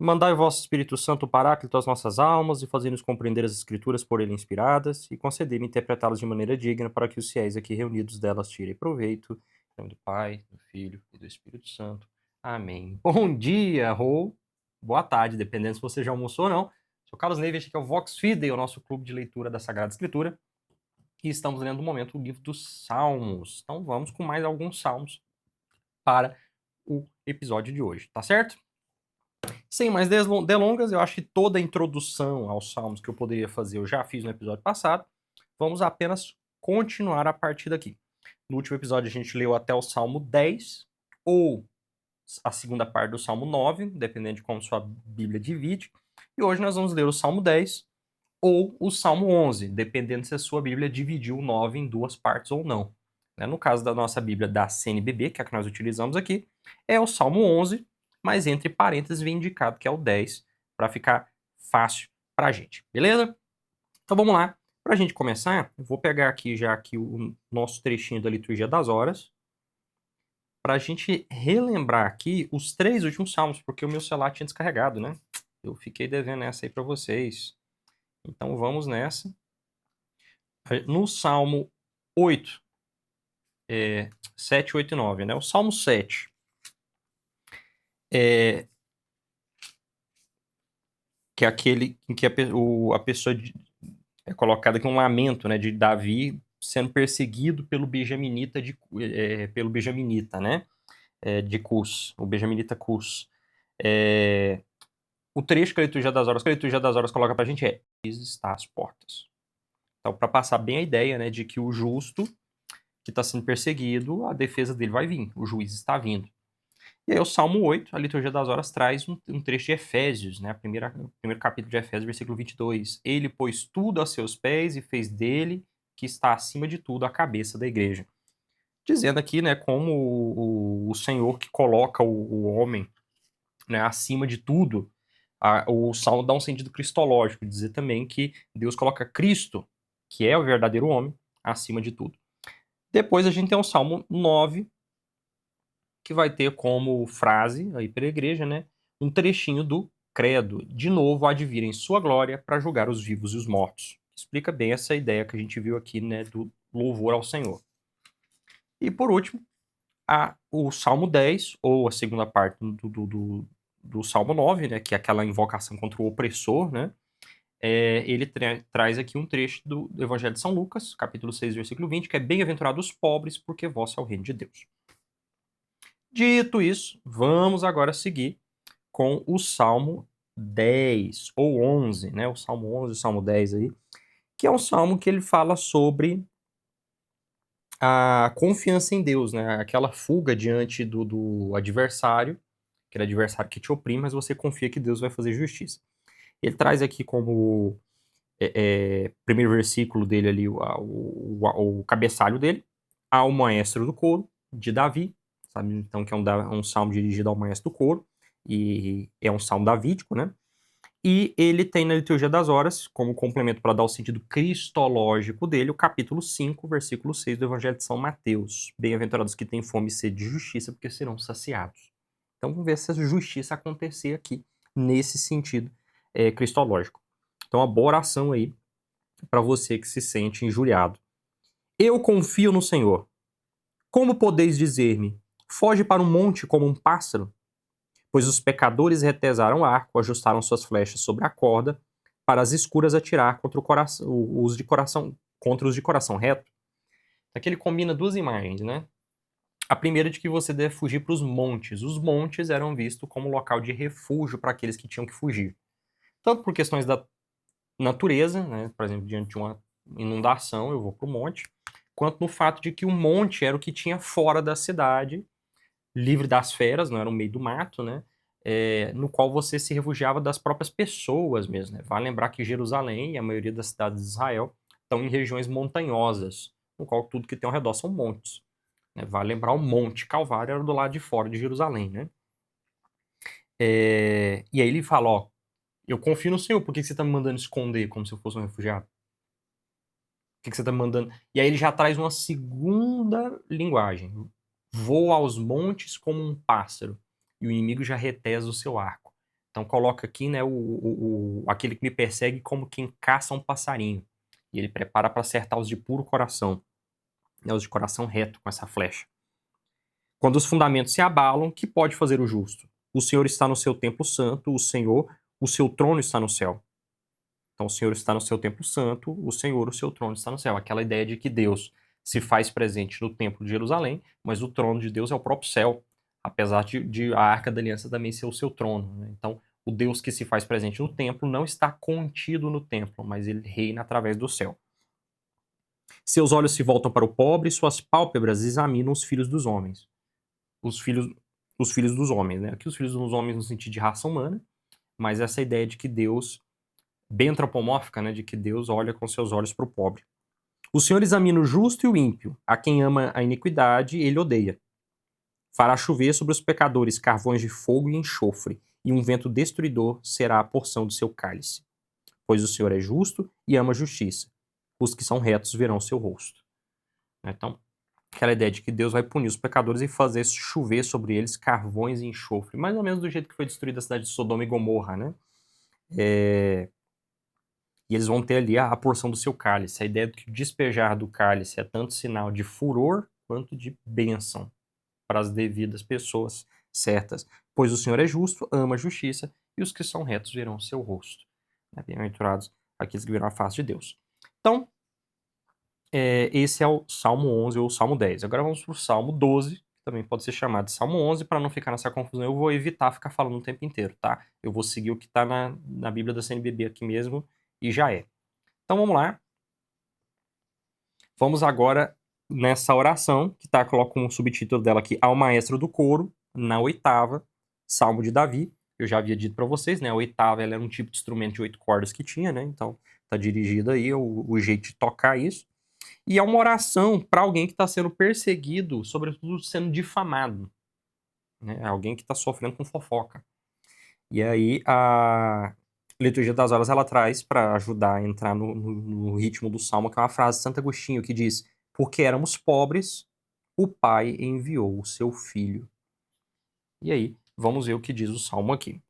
Mandai o vosso Espírito Santo Paráclito às nossas almas e fazei-nos compreender as Escrituras por ele inspiradas e concedei-me interpretá-las de maneira digna para que os fiéis aqui reunidos delas tirem proveito. Em nome do Pai, do Filho e do Espírito Santo. Amém. Bom dia, ou boa tarde, dependendo se você já almoçou ou não. Sou Carlos Neve, este aqui é o Vox Fidei, o nosso clube de leitura da Sagrada Escritura. E estamos lendo no momento o livro dos Salmos. Então vamos com mais alguns salmos para o episódio de hoje, tá certo? Sem mais delongas, eu acho que toda a introdução aos salmos que eu poderia fazer eu já fiz no episódio passado. Vamos apenas continuar a partir daqui. No último episódio a gente leu até o Salmo 10, ou a segunda parte do Salmo 9, dependendo de como sua Bíblia divide. E hoje nós vamos ler o Salmo 10 ou o Salmo 11, dependendo se a sua Bíblia dividiu o 9 em duas partes ou não. No caso da nossa Bíblia da CNBB, que é a que nós utilizamos aqui, é o Salmo 11, mas entre parênteses vem indicado que é o 10, para ficar fácil para a gente, beleza? Então vamos lá. Para a gente começar, eu vou pegar aqui já aqui o nosso trechinho da Liturgia das Horas, para a gente relembrar aqui os 3 últimos salmos, porque o meu celular tinha descarregado, né? Eu fiquei devendo essa aí para vocês. Então vamos nessa. No Salmo 8, 7, 8 e 9, né? O Salmo 7 que é aquele em que a pessoa é colocada aqui um lamento, né, de Davi sendo perseguido pelo benjaminita, né, de Cus, o benjaminita Cus. O trecho que a Liturgia das Horas coloca pra gente está às portas. Então, para passar bem a ideia, né, de que o justo que está sendo perseguido, a defesa dele vai vir, o juiz está vindo. E aí o Salmo 8, a Liturgia das Horas, traz um trecho de Efésios, né? O primeiro capítulo de Efésios, versículo 22. Ele pôs tudo a seus pés e fez dele, que está acima de tudo, a cabeça da igreja. Dizendo aqui, né, como o Senhor que coloca o homem, né, acima de tudo. O Salmo dá um sentido cristológico, dizer também que Deus coloca Cristo, que é o verdadeiro homem, acima de tudo. Depois a gente tem o Salmo 9, que vai ter como frase aí para a igreja, né, um trechinho do Credo. De novo há de vir em sua glória para julgar os vivos e os mortos. Explica bem essa ideia que a gente viu aqui, né, do louvor ao Senhor. E por último, o Salmo 10, ou a segunda parte do Salmo 9, né, que é aquela invocação contra o opressor, né, ele traz aqui um trecho do Evangelho de São Lucas, capítulo 6, versículo 20, que é bem-aventurados os pobres, porque vosso é o reino de Deus. Dito isso, vamos agora seguir com o Salmo 10 ou 11, né? O Salmo 11 e o Salmo 10 aí, que é um salmo que ele fala sobre a confiança em Deus, né? Aquela fuga diante do adversário, aquele adversário que te oprime, mas você confia que Deus vai fazer justiça. Ele traz aqui como primeiro versículo dele ali, o cabeçalho dele, ao maestro do coro, de Davi, sabe? Então, que é um salmo dirigido ao maestro do coro, e é um salmo davídico, né? E ele tem na Liturgia das Horas, como complemento para dar o sentido cristológico dele, o capítulo 5, versículo 6 do Evangelho de São Mateus. Bem-aventurados que têm fome e sede de justiça, porque serão saciados. Então vamos ver se essa justiça acontecer aqui, nesse sentido cristológico. Então, uma boa oração aí para você que se sente injuriado. Eu confio no Senhor. Como podeis dizer-me? Foge para um monte como um pássaro? Pois os pecadores retesaram o arco, ajustaram suas flechas sobre a corda, para as escuras atirar contra contra os de coração reto. Aqui ele combina duas imagens, né? A primeira de que você deve fugir para os montes. Os montes eram vistos como local de refúgio para aqueles que tinham que fugir. Tanto por questões da natureza, né? Por exemplo, diante de uma inundação, eu vou para o monte, quanto no fato de que o monte era o que tinha fora da cidade, livre das feras, não era no meio do mato, né? No qual você se refugiava das próprias pessoas mesmo, né? Vale lembrar que Jerusalém e a maioria das cidades de Israel estão em regiões montanhosas, no qual tudo que tem ao redor são montes. Né? Vale lembrar o Monte Calvário era do lado de fora de Jerusalém, né? E aí ele fala, ó, eu confio no Senhor, por que você está me mandando esconder como se eu fosse um refugiado? Por que você está me mandando... E aí ele já traz uma segunda linguagem. Voa aos montes como um pássaro, e o inimigo já retesa o seu arco. Então coloca aqui, né, aquele que me persegue como quem caça um passarinho. E ele prepara para acertar os de puro coração, né, os de coração reto com essa flecha. Quando os fundamentos se abalam, que pode fazer o justo? O Senhor está no seu templo santo, o seu trono está no céu. Então o Senhor está no seu templo santo, o Senhor, o seu trono está no céu. Aquela ideia de que Deus se faz presente no templo de Jerusalém, mas o trono de Deus é o próprio céu, apesar de a Arca da Aliança também ser o seu trono, né? Então, o Deus que se faz presente no templo não está contido no templo, mas ele reina através do céu. Seus olhos se voltam para o pobre, suas pálpebras examinam os filhos dos homens. Os filhos dos homens, né? Aqui os filhos dos homens no sentido de raça humana, mas essa ideia de que Deus, bem antropomórfica, né? De que Deus olha com seus olhos para o pobre. O Senhor examina o justo e o ímpio. A quem ama a iniquidade, ele odeia. Fará chover sobre os pecadores carvões de fogo e enxofre, e um vento destruidor será a porção do seu cálice. Pois o Senhor é justo e ama a justiça. Os que são retos verão seu rosto. Então, aquela ideia de que Deus vai punir os pecadores e fazer chover sobre eles carvões e enxofre. Mais ou menos do jeito que foi destruída a cidade de Sodoma e Gomorra, né? E eles vão ter ali a porção do seu cálice. A ideia de que o despejar do cálice é tanto sinal de furor quanto de bênção para as devidas pessoas certas. Pois o Senhor é justo, ama a justiça, e os que são retos verão seu rosto. Bem-aventurados aqueles que verão a face de Deus. Então, esse é o Salmo 11 ou o Salmo 10. Agora vamos para o Salmo 12, que também pode ser chamado de Salmo 11, para não ficar nessa confusão. Eu vou evitar ficar falando o tempo inteiro, tá? Eu vou seguir o que está na Bíblia da CNBB aqui mesmo, e já é. Então vamos lá. Vamos agora nessa oração, que coloca um subtítulo dela aqui, ao maestro do coro, na oitava, Salmo de Davi. Eu já havia dito para vocês, né? A oitava ela era um tipo de instrumento de 8 cordas que tinha, né? Então tá dirigido aí o jeito de tocar isso. E é uma oração para alguém que está sendo perseguido, sobretudo sendo difamado, né? Alguém que está sofrendo com fofoca. E aí a Liturgia das Horas ela traz para ajudar a entrar no ritmo do Salmo, que é uma frase de Santo Agostinho que diz: porque éramos pobres, o Pai enviou o seu Filho. E aí, vamos ver o que diz o Salmo aqui.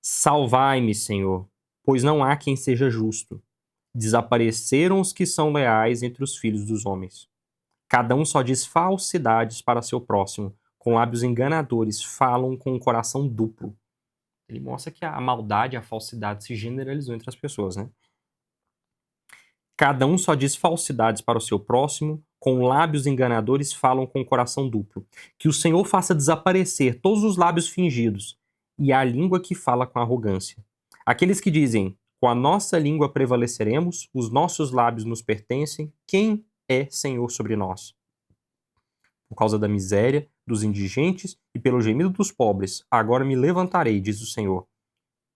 Salvai-me, Senhor, pois não há quem seja justo. Desapareceram os que são leais entre os filhos dos homens. Cada um só diz falsidades para seu próximo, com lábios enganadores, falam com um coração duplo. Ele mostra que a maldade, a falsidade se generalizou entre as pessoas, né? Cada um só diz falsidades para o seu próximo, com lábios enganadores falam com o coração duplo. Que o Senhor faça desaparecer todos os lábios fingidos e a língua que fala com arrogância. Aqueles que dizem, com a nossa língua prevaleceremos, os nossos lábios nos pertencem, quem é Senhor sobre nós? Por causa da miséria, dos indigentes e pelo gemido dos pobres, agora me levantarei, diz o Senhor.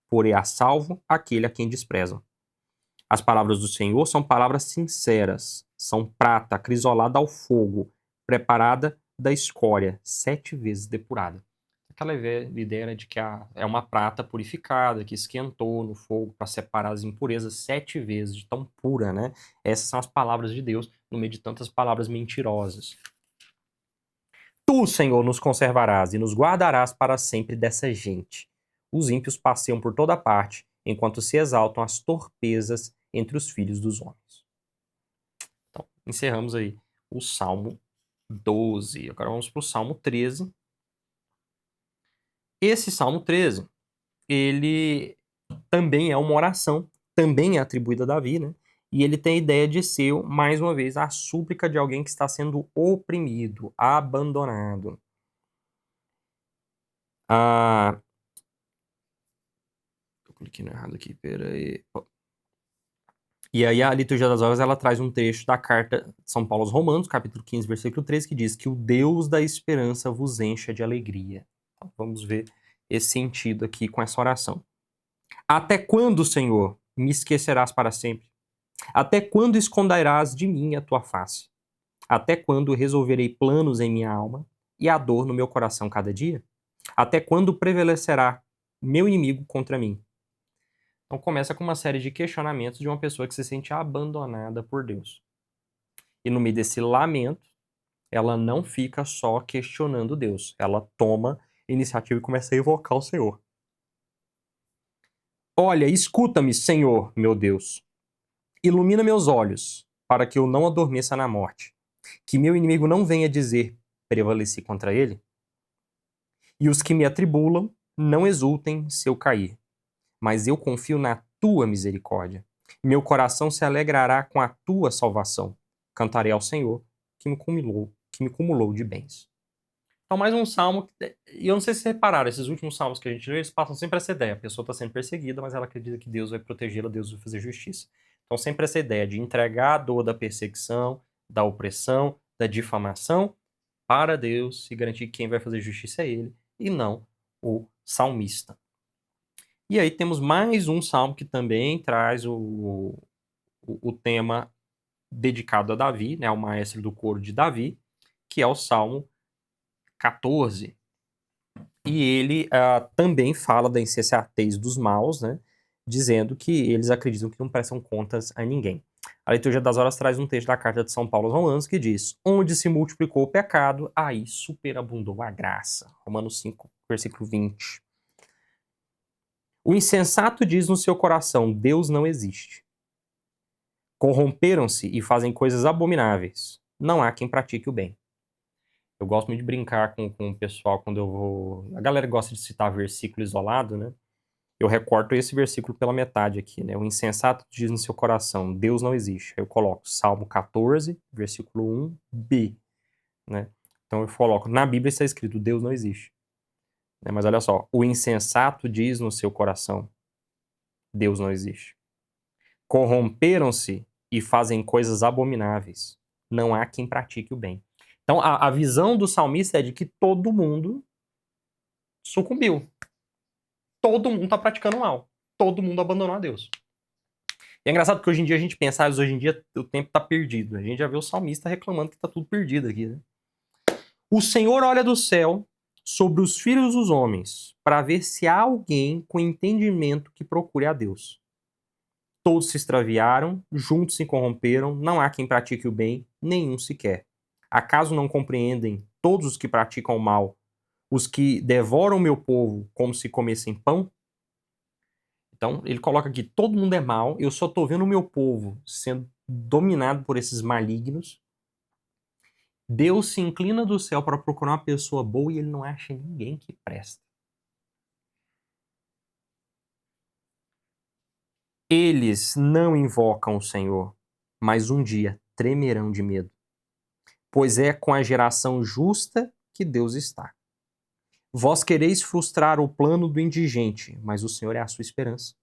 Porei a salvo aquele a quem desprezam. As palavras do Senhor são palavras sinceras, são prata acrisolada ao fogo, preparada da escória, 7 vezes depurada. Aquela ideia de que é uma prata purificada, que esquentou no fogo para separar as impurezas 7 vezes, de tão pura, né? Essas são as palavras de Deus, no meio de tantas palavras mentirosas. Tu, Senhor, nos conservarás e nos guardarás para sempre dessa gente. Os ímpios passeiam por toda parte, enquanto se exaltam as torpezas entre os filhos dos homens. Então, encerramos aí o Salmo 12. Agora vamos para o Salmo 13. Esse Salmo 13, ele também é uma oração, também é atribuída a Davi, né? E ele tem a ideia de ser, mais uma vez, a súplica de alguém que está sendo oprimido, abandonado. Eu cliquei no errado aqui, peraí. E aí a Liturgia das Horas, ela traz um trecho da carta de São Paulo aos Romanos, capítulo 15, versículo 13, que diz que o Deus da esperança vos encha de alegria. Então, vamos ver esse sentido aqui com essa oração. Até quando, Senhor, me esquecerás para sempre? Até quando esconderás de mim a tua face? Até quando resolverei planos em minha alma e a dor no meu coração cada dia? Até quando prevalecerá meu inimigo contra mim? Então começa com uma série de questionamentos de uma pessoa que se sente abandonada por Deus. E no meio desse lamento, ela não fica só questionando Deus. Ela toma iniciativa e começa a evocar o Senhor. Olha, escuta-me, Senhor, meu Deus. Ilumina meus olhos, para que eu não adormeça na morte. Que meu inimigo não venha dizer, prevaleci contra ele. E os que me atribulam não exultem se eu cair. Mas eu confio na tua misericórdia. Meu coração se alegrará com a tua salvação. Cantarei ao Senhor, que me cumulou de bens. Então, mais um salmo. E eu não sei se vocês repararam, esses últimos salmos que a gente lê, eles passam sempre essa ideia. A pessoa está sendo perseguida, mas ela acredita que Deus vai protegê-la, Deus vai fazer justiça. Então, sempre essa ideia de entregar a dor da perseguição, da opressão, da difamação para Deus e garantir que quem vai fazer justiça é Ele e não o salmista. E aí temos mais um salmo que também traz o tema dedicado a Davi, né, ao maestro do coro de Davi, que é o Salmo 14. E ele também fala da insensatez dos maus, né, dizendo que eles acreditam que não prestam contas a ninguém. A Liturgia das Horas traz um texto da carta de São Paulo aos Romanos que diz: onde se multiplicou o pecado, aí superabundou a graça. Romanos 5, versículo 20. O insensato diz no seu coração: Deus não existe. Corromperam-se e fazem coisas abomináveis. Não há quem pratique o bem. Eu gosto muito de brincar com o pessoal quando eu vou... A galera gosta de citar versículo isolado, né? Eu recorto esse versículo pela metade aqui, né? O insensato diz no seu coração: Deus não existe. Eu coloco Salmo 14, versículo 1b, né? Então eu coloco, na Bíblia está escrito: Deus não existe. Né? Mas olha só, o insensato diz no seu coração: Deus não existe. Corromperam-se e fazem coisas abomináveis. Não há quem pratique o bem. Então, a visão do salmista é de que todo mundo sucumbiu. Todo mundo está praticando mal. Todo mundo abandonou a Deus. E é engraçado porque hoje em dia a gente pensa, hoje em dia o tempo está perdido. A gente já vê o salmista reclamando que está tudo perdido aqui, né? O Senhor olha do céu sobre os filhos dos homens para ver se há alguém com entendimento que procure a Deus. Todos se extraviaram, juntos se corromperam, não há quem pratique o bem, nenhum sequer. Acaso não compreendem todos os que praticam o mal, os que devoram meu povo como se comessem pão? Então, ele coloca aqui, todo mundo é mal, eu só estou vendo o meu povo sendo dominado por esses malignos. Deus se inclina do céu para procurar uma pessoa boa e ele não acha ninguém que presta. Eles não invocam o Senhor, mas um dia tremerão de medo. Pois é com a geração justa que Deus está. Vós quereis frustrar o plano do indigente, mas o Senhor é a sua esperança.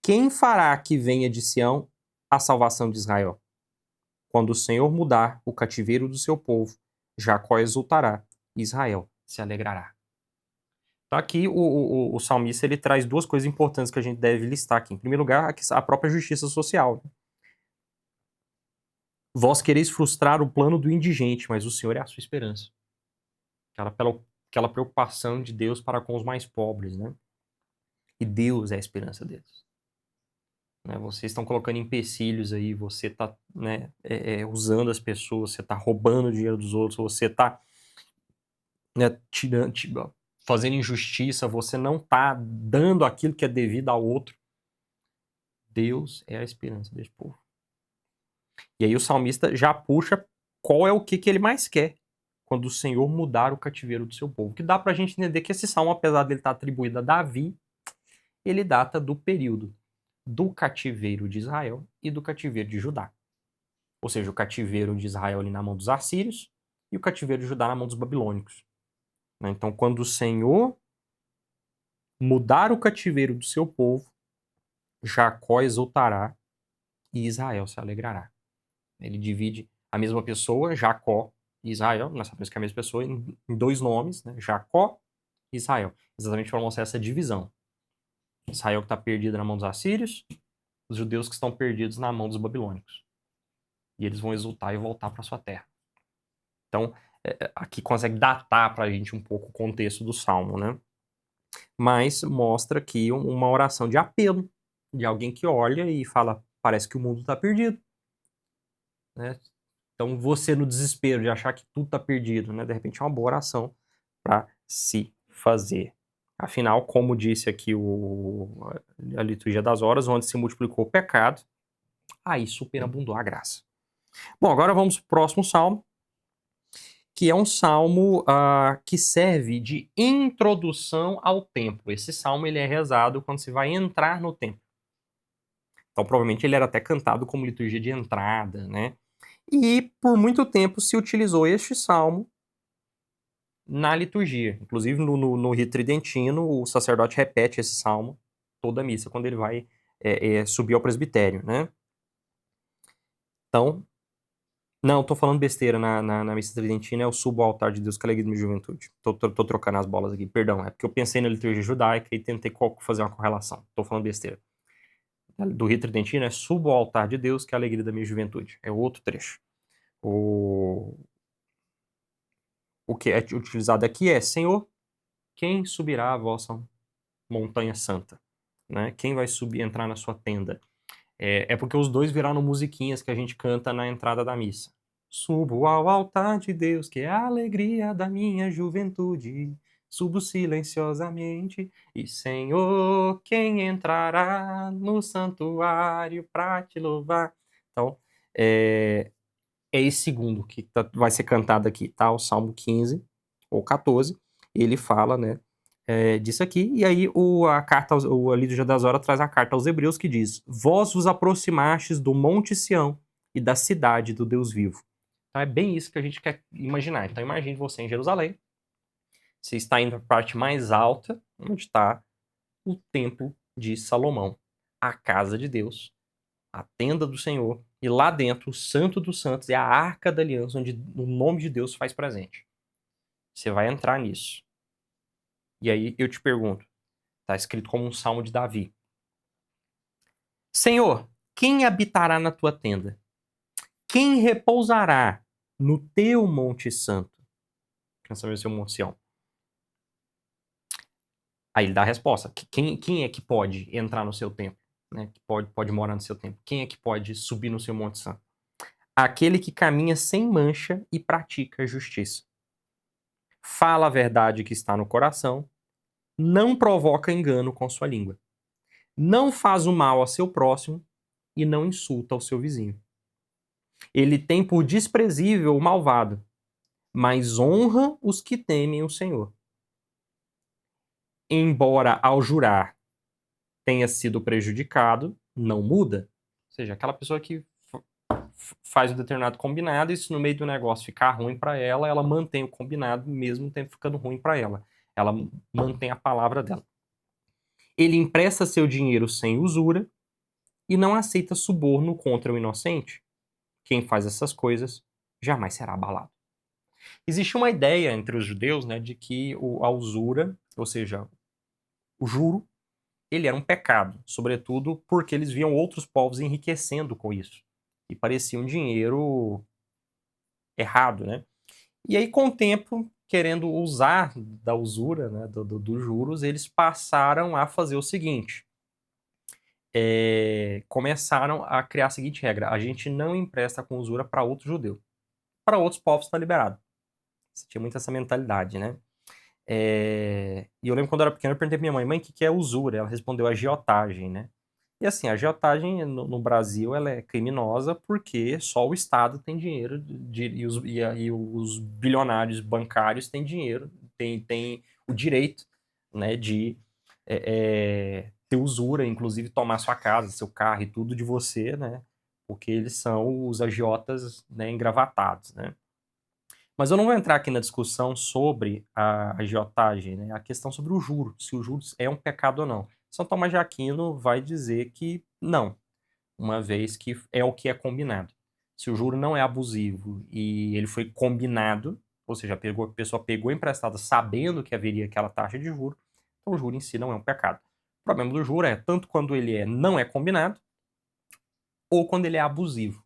Quem fará que venha de Sião a salvação de Israel? Quando o Senhor mudar o cativeiro do seu povo, Jacó exultará, Israel se alegrará. Então aqui o salmista ele traz duas coisas importantes que a gente deve listar aqui. Em primeiro lugar, a própria justiça social. Vós quereis frustrar o plano do indigente, mas o Senhor é a sua esperança. Aquela preocupação de Deus para com os mais pobres, né? E Deus é a esperança deles. Né? Vocês estão colocando empecilhos aí, você está usando as pessoas, você está roubando o dinheiro dos outros, você está fazendo injustiça, você não está dando aquilo que é devido ao outro. Deus é a esperança desse povo. E aí o salmista já puxa qual é o que ele mais quer quando o Senhor mudar o cativeiro do seu povo. Que dá pra gente entender que esse salmo, apesar dele estar atribuído a Davi, ele data do período do cativeiro de Israel e do cativeiro de Judá. Ou seja, o cativeiro de Israel ali na mão dos assírios e o cativeiro de Judá na mão dos babilônicos. Então, quando o Senhor mudar o cativeiro do seu povo, Jacó exultará e Israel se alegrará. Ele divide a mesma pessoa, Jacó e Israel, nós sabemos que é a mesma pessoa, em dois nomes, né? Jacó e Israel. Exatamente para mostrar essa divisão. Israel que está perdido na mão dos assírios, os judeus que estão perdidos na mão dos babilônicos. E eles vão exultar e voltar para sua terra. Então, aqui consegue datar para a gente um pouco o contexto do Salmo, né? Mas mostra aqui uma oração de apelo, de alguém que olha e fala, parece que o mundo está perdido. Né? Então, você no desespero de achar que tudo está perdido, né? De repente é uma boa oração para se fazer. Afinal, como disse aqui a liturgia das horas, onde se multiplicou o pecado, aí superabundou a graça. Bom, agora vamos para o próximo salmo, que é um salmo que serve de introdução ao templo. Esse salmo ele é rezado quando se vai entrar no templo. Então, provavelmente, ele era até cantado como liturgia de entrada, né? E, por muito tempo, se utilizou este salmo na liturgia. Inclusive, no rito tridentino, o sacerdote repete esse salmo toda a missa, quando ele vai subir ao presbitério, né? Então, não, tô falando besteira, na missa tridentina é o subo ao altar de Deus que é a alegria da minha juventude. Tô trocando as bolas aqui, perdão, é porque eu pensei na liturgia judaica e tentei fazer uma correlação. Tô falando besteira. Do rito tridentino é subo ao altar de Deus que é a alegria da minha juventude. É outro trecho. O que é utilizado aqui é: Senhor, quem subirá a vossa montanha santa? Né? Quem vai subir, entrar na sua tenda? É porque os dois viraram musiquinhas que a gente canta na entrada da missa. Subo ao altar de Deus, que é a alegria da minha juventude. Subo silenciosamente e, Senhor, quem entrará no santuário para te louvar? Então, é esse segundo que vai ser cantado aqui, tá? O Salmo 15 ou 14, ele fala, né, disso aqui. E aí a liturgia das horas traz a carta aos Hebreus que diz: Vós vos aproximastes do Monte Sião e da cidade do Deus vivo. Então é bem isso que a gente quer imaginar. Então imagine você em Jerusalém, você está indo para a parte mais alta, onde está o templo de Salomão, a casa de Deus, a tenda do Senhor, e lá dentro o Santo dos Santos é a Arca da Aliança, onde o nome de Deus faz presente. Você vai entrar nisso. E aí eu te pergunto, está escrito como um salmo de Davi: Senhor, quem habitará na tua tenda? Quem repousará no teu monte santo? Pensando no seu monte Sião. Aí ele dá a resposta. Quem é que pode entrar no seu templo? Né? Que pode morar no seu templo? Quem é que pode subir no seu monte santo? Aquele que caminha sem mancha e pratica a justiça. Fala a verdade que está no coração, não provoca engano com sua língua. Não faz o mal a seu próximo e não insulta o seu vizinho. Ele tem por desprezível o malvado, mas honra os que temem o Senhor. Embora ao jurar tenha sido prejudicado, não muda. Ou seja, aquela pessoa que faz um determinado combinado e se no meio do negócio ficar ruim para ela, ela mantém o combinado mesmo tempo ficando ruim para ela. Ela mantém a palavra dela. Ele empresta seu dinheiro sem usura e não aceita suborno contra o inocente. Quem faz essas coisas jamais será abalado. Existe uma ideia entre os judeus, né, de que a usura, ou seja, o juro, ele era um pecado, sobretudo porque eles viam outros povos enriquecendo com isso. E parecia um dinheiro errado, né? E aí, com o tempo, querendo usar da usura, né, dos juros, eles passaram a fazer o seguinte. Começaram a criar a seguinte regra: a gente não empresta com usura para outro judeu. Para outros povos está liberado. Você tinha muito essa mentalidade, né? E eu lembro quando eu era pequeno, eu perguntei pra minha mãe, o que é usura? Ela respondeu agiotagem, né? E assim, a agiotagem no Brasil ela é criminosa porque só o Estado tem dinheiro e os bilionários bancários têm dinheiro, têm o direito, né, de ter usura, inclusive tomar sua casa, seu carro e tudo de você, né? Porque eles são os agiotas, né, engravatados, né? Mas eu não vou entrar aqui na discussão sobre a agiotagem, né? A questão sobre o juro, se o juros é um pecado ou não. São Tomás de Aquino vai dizer que não, uma vez que é o que é combinado. Se o juro não é abusivo e ele foi combinado, ou seja, a pessoa pegou emprestado sabendo que haveria aquela taxa de juro, então o juro em si não é um pecado. O problema do juro é tanto quando ele não é combinado ou quando ele é abusivo,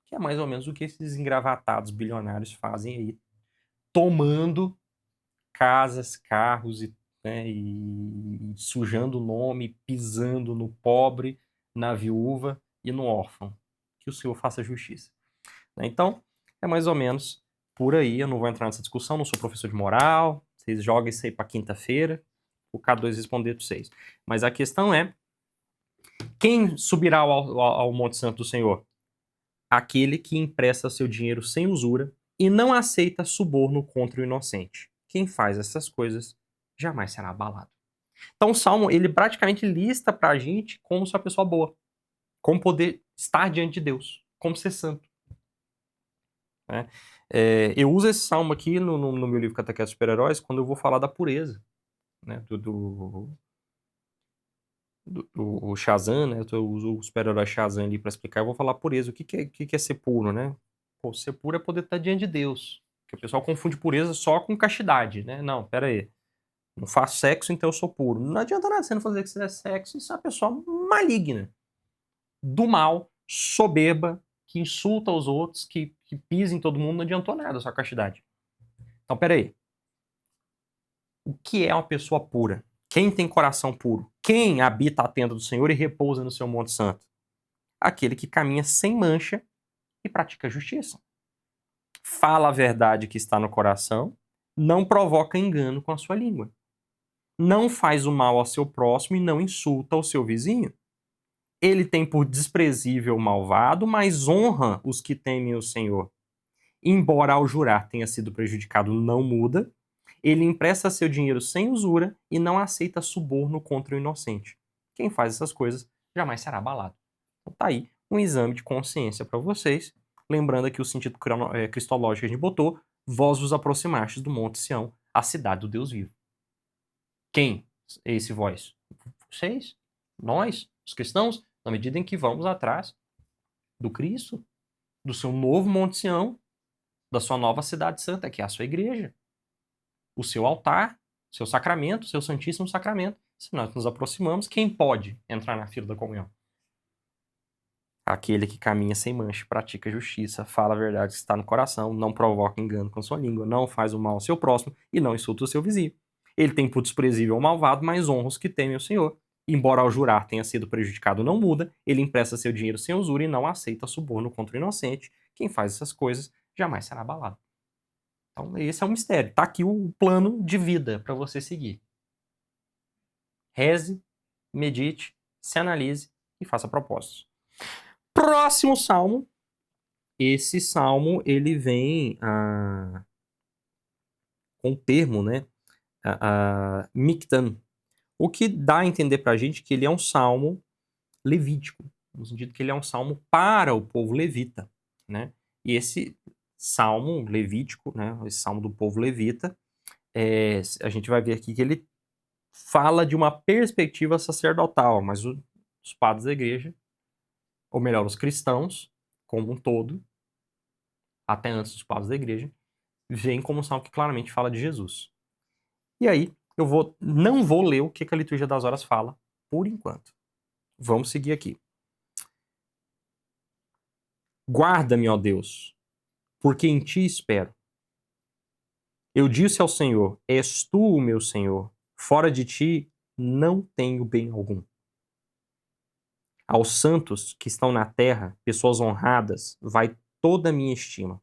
que é mais ou menos o que esses engravatados bilionários fazem aí, tomando casas, carros né, e sujando o nome, pisando no pobre, na viúva e no órfão. Que o Senhor faça justiça. Né? Então, é mais ou menos por aí. Eu não vou entrar nessa discussão, não sou professor de moral, Vocês jogam isso aí para quinta-feira, o K2 responder para vocês. Mas a questão é, quem subirá ao Monte Santo do Senhor? Aquele que empresta seu dinheiro sem usura e não aceita suborno contra o inocente. Quem faz essas coisas jamais será abalado. Então o Salmo, ele praticamente lista pra gente como ser uma pessoa boa, como poder estar diante de Deus, como ser santo. Né? Eu uso esse Salmo aqui no meu livro Catequese dos Super-Heróis quando eu vou falar da pureza, né? O Shazam, né? Eu uso o super-herói Shazam ali para explicar. Eu vou falar pureza. O que é ser puro, né? Pô, ser puro é poder estar diante de Deus. Porque o pessoal confunde pureza só com castidade, né? Não, pera aí. Não faço sexo, então eu sou puro. Não adianta nada você não fazer sexo. Isso é uma pessoa maligna. Do mal, soberba, que insulta os outros, que pisa em todo mundo. Não adiantou nada a sua castidade. Então, pera aí. O que é uma pessoa pura? Quem tem coração puro? Quem habita a tenda do Senhor e repousa no seu monte santo? Aquele que caminha sem mancha e pratica a justiça. Fala a verdade que está no coração, não provoca engano com a sua língua. Não faz o mal ao seu próximo e não insulta o seu vizinho. Ele tem por desprezível o malvado, mas honra os que temem o Senhor. Embora ao jurar tenha sido prejudicado, não muda. Ele empresta seu dinheiro sem usura e não aceita suborno contra o inocente. Quem faz essas coisas jamais será abalado. Então tá aí um exame de consciência para vocês. Lembrando aqui o sentido cristológico que a gente botou. Vós vos aproximastes do Monte Sião, a cidade do Deus vivo. Quem é esse vós? Vocês? Nós? Os cristãos? Na medida em que vamos atrás do Cristo, do seu novo Monte Sião, da sua nova cidade santa, que é a sua igreja. O seu altar, seu sacramento, seu santíssimo sacramento. Se nós nos aproximamos, quem pode entrar na fila da comunhão? Aquele que caminha sem mancha, pratica justiça, fala a verdade que está no coração, não provoca engano com sua língua, não faz o mal ao seu próximo e não insulta o seu vizinho. Ele tem por desprezível o malvado, mas honra os que temem o Senhor. Embora ao jurar tenha sido prejudicado, não muda. Ele empresta seu dinheiro sem usura e não aceita suborno contra o inocente. Quem faz essas coisas jamais será abalado. Então, esse é um mistério. Está aqui o plano de vida para você seguir. Reze, medite, se analise e faça propósitos. Próximo salmo. Esse salmo, ele vem com o termo, né? Mictan. O que dá a entender para a gente que ele é um salmo levítico. No sentido que ele é um salmo para o povo levita, né? E esse salmo levítico, né? Esse salmo do povo levita, a gente vai ver aqui que ele fala de uma perspectiva sacerdotal, mas os padres da igreja, ou melhor, os cristãos, como um todo, até antes dos padres da igreja, veem como um salmo que claramente fala de Jesus. E aí, não vou ler o que a liturgia das horas fala, por enquanto. Vamos seguir aqui. Guarda-me, ó Deus, porque em ti espero. Eu disse ao Senhor, és tu o meu Senhor, fora de ti não tenho bem algum. Aos santos que estão na terra, pessoas honradas, vai toda a minha estima.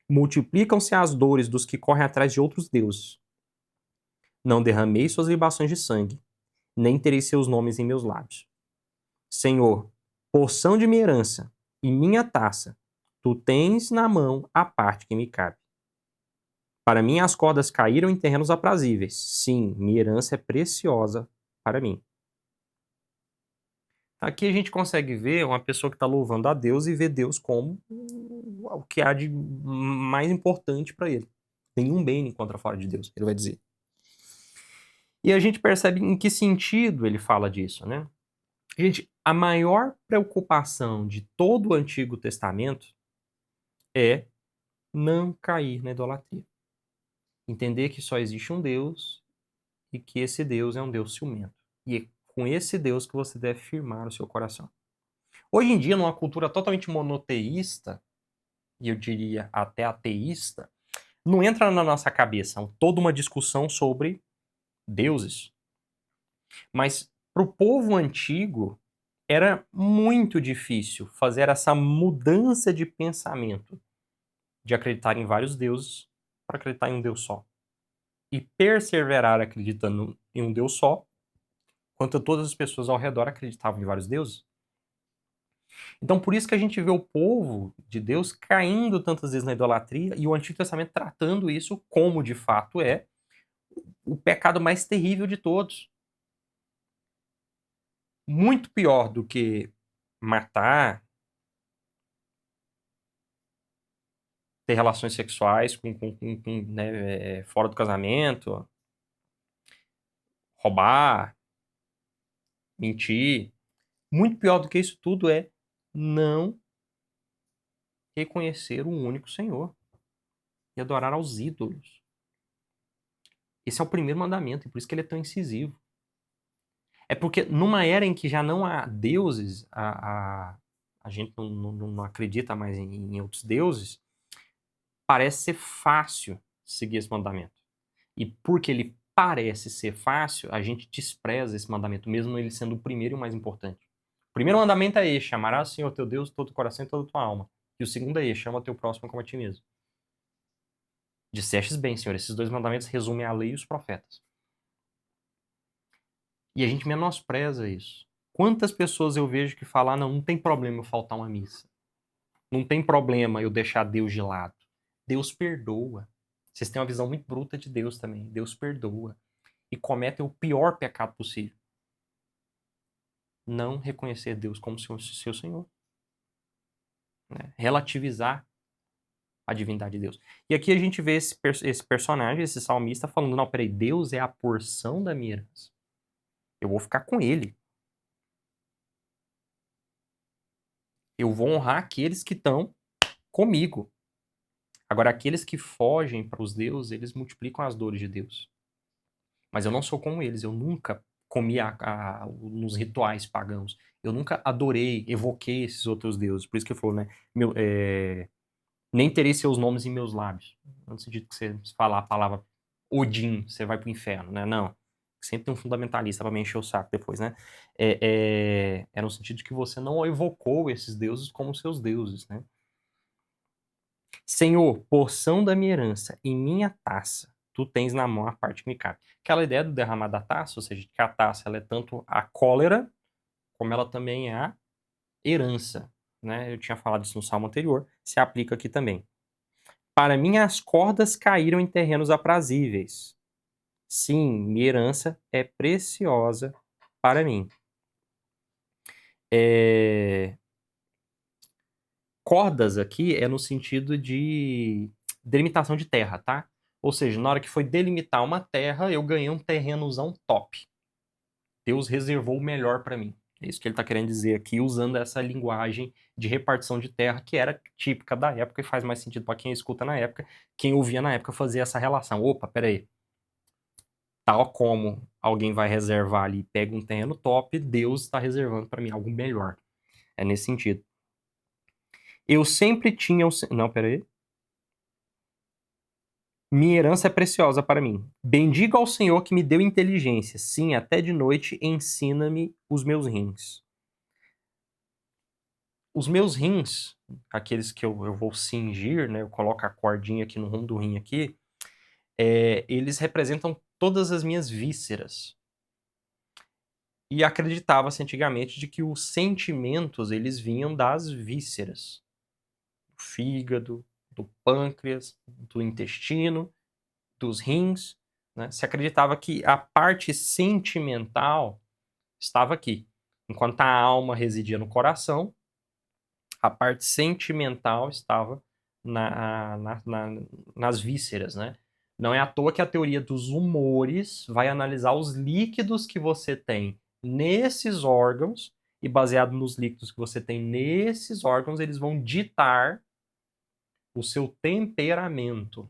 Multiplicam-se as dores dos que correm atrás de outros deuses. Não derramei suas libações de sangue, nem terei seus nomes em meus lábios. Senhor, porção de minha herança e minha taça, tu tens na mão a parte que me cabe. Para mim as cordas caíram em terrenos aprazíveis. Sim, minha herança é preciosa para mim. Aqui a gente consegue ver uma pessoa que está louvando a Deus e vê Deus como o que há de mais importante para ele. Nenhum bem encontra fora de Deus, ele vai dizer. E a gente percebe em que sentido ele fala disso, né? Gente, a maior preocupação de todo o Antigo Testamento é não cair na idolatria. Entender que só existe um Deus e que esse Deus é um Deus ciumento. E é com esse Deus que você deve firmar o seu coração. Hoje em dia, numa cultura totalmente monoteísta, e eu diria até ateísta, não entra na nossa cabeça toda uma discussão sobre deuses. Mas para o povo antigo, era muito difícil fazer essa mudança de pensamento, de acreditar em vários deuses para acreditar em um Deus só. e perseverar acreditando em um Deus só, quanto todas as pessoas ao redor acreditavam em vários deuses. Então, por isso que a gente vê o povo de Deus caindo tantas vezes na idolatria e o Antigo Testamento tratando isso como de fato é o pecado mais terrível de todos. Muito pior do que matar, ter relações sexuais né, fora do casamento, roubar, mentir. Muito pior do que isso tudo é não reconhecer o único Senhor e adorar aos ídolos. Esse é o primeiro mandamento, e por isso que ele é tão incisivo. É porque numa era em que já não há deuses, a gente não acredita mais em outros deuses, parece ser fácil seguir esse mandamento. E porque ele parece ser fácil, a gente despreza esse mandamento, mesmo ele sendo o primeiro e o mais importante. O primeiro mandamento é esse: amarás o Senhor teu Deus de todo o coração e toda a tua alma. E o segundo é esse: ama teu próximo como a ti mesmo. Dissestes bem, Senhor. Esses dois mandamentos resumem a lei e os profetas. E a gente menospreza isso. Quantas pessoas eu vejo que falam, não tem problema eu faltar uma missa. Não tem problema eu deixar Deus de lado. Deus perdoa. Vocês têm uma visão muito bruta de Deus também. Deus perdoa. E cometem o pior pecado possível: não reconhecer Deus como seu Senhor. Né? Relativizar a divindade de Deus. E aqui a gente vê esse personagem, esse salmista, falando, não, peraí, Deus é a porção da minha herança. Eu vou ficar com ele. Eu vou honrar aqueles que estão comigo. Agora, aqueles que fogem para os deuses, eles multiplicam as dores de Deus. Mas eu não sou como eles. Eu nunca comi nos rituais pagãos. Eu nunca adorei, evoquei esses outros deuses. Por isso que eu falo, né? Nem terei seus nomes em meus lábios. No sentido que você falar a palavra Odin, você vai pro inferno, né? Não. Sempre tem um fundamentalista para me encher o saco depois, né? É no sentido de que você não evocou esses deuses como seus deuses, né? Senhor, porção da minha herança e minha taça, tu tens na mão a parte que me cabe. Aquela ideia do derramar da taça, ou seja, que a taça ela é tanto a cólera, como ela também é a herança, né? Eu tinha falado isso no salmo anterior, se aplica aqui também. Para mim as cordas caíram em terrenos aprazíveis. Sim, minha herança é preciosa para mim. Cordas aqui é no sentido de delimitação de terra, tá? Ou seja, na hora que foi delimitar uma terra, eu ganhei um terrenozão top. Deus reservou o melhor para mim. É isso que ele está querendo dizer aqui, usando essa linguagem de repartição de terra que era típica da época e faz mais sentido para quem escuta na época. Quem ouvia na época fazia essa relação. Opa, peraí. Tal como alguém vai reservar ali, pega um terreno top, Deus está reservando para mim algo melhor. É nesse sentido. Eu sempre tinha... Não, peraí. Minha herança é preciosa para mim. Bendiga ao Senhor que me deu inteligência. Sim, até de noite ensina-me os meus rins. Os meus rins, aqueles que eu vou cingir, né? Eu coloco a cordinha aqui no rumo do rim aqui, eles representam todas as minhas vísceras. E acreditava-se antigamente de que os sentimentos eles vinham das vísceras, do fígado, do pâncreas, do intestino, dos rins, né? Se acreditava que a parte sentimental estava aqui. Enquanto a alma residia no coração, a parte sentimental estava nas vísceras, né? Não é à toa que a teoria dos humores vai analisar os líquidos que você tem nesses órgãos e baseado nos líquidos que você tem nesses órgãos, eles vão ditar o seu temperamento.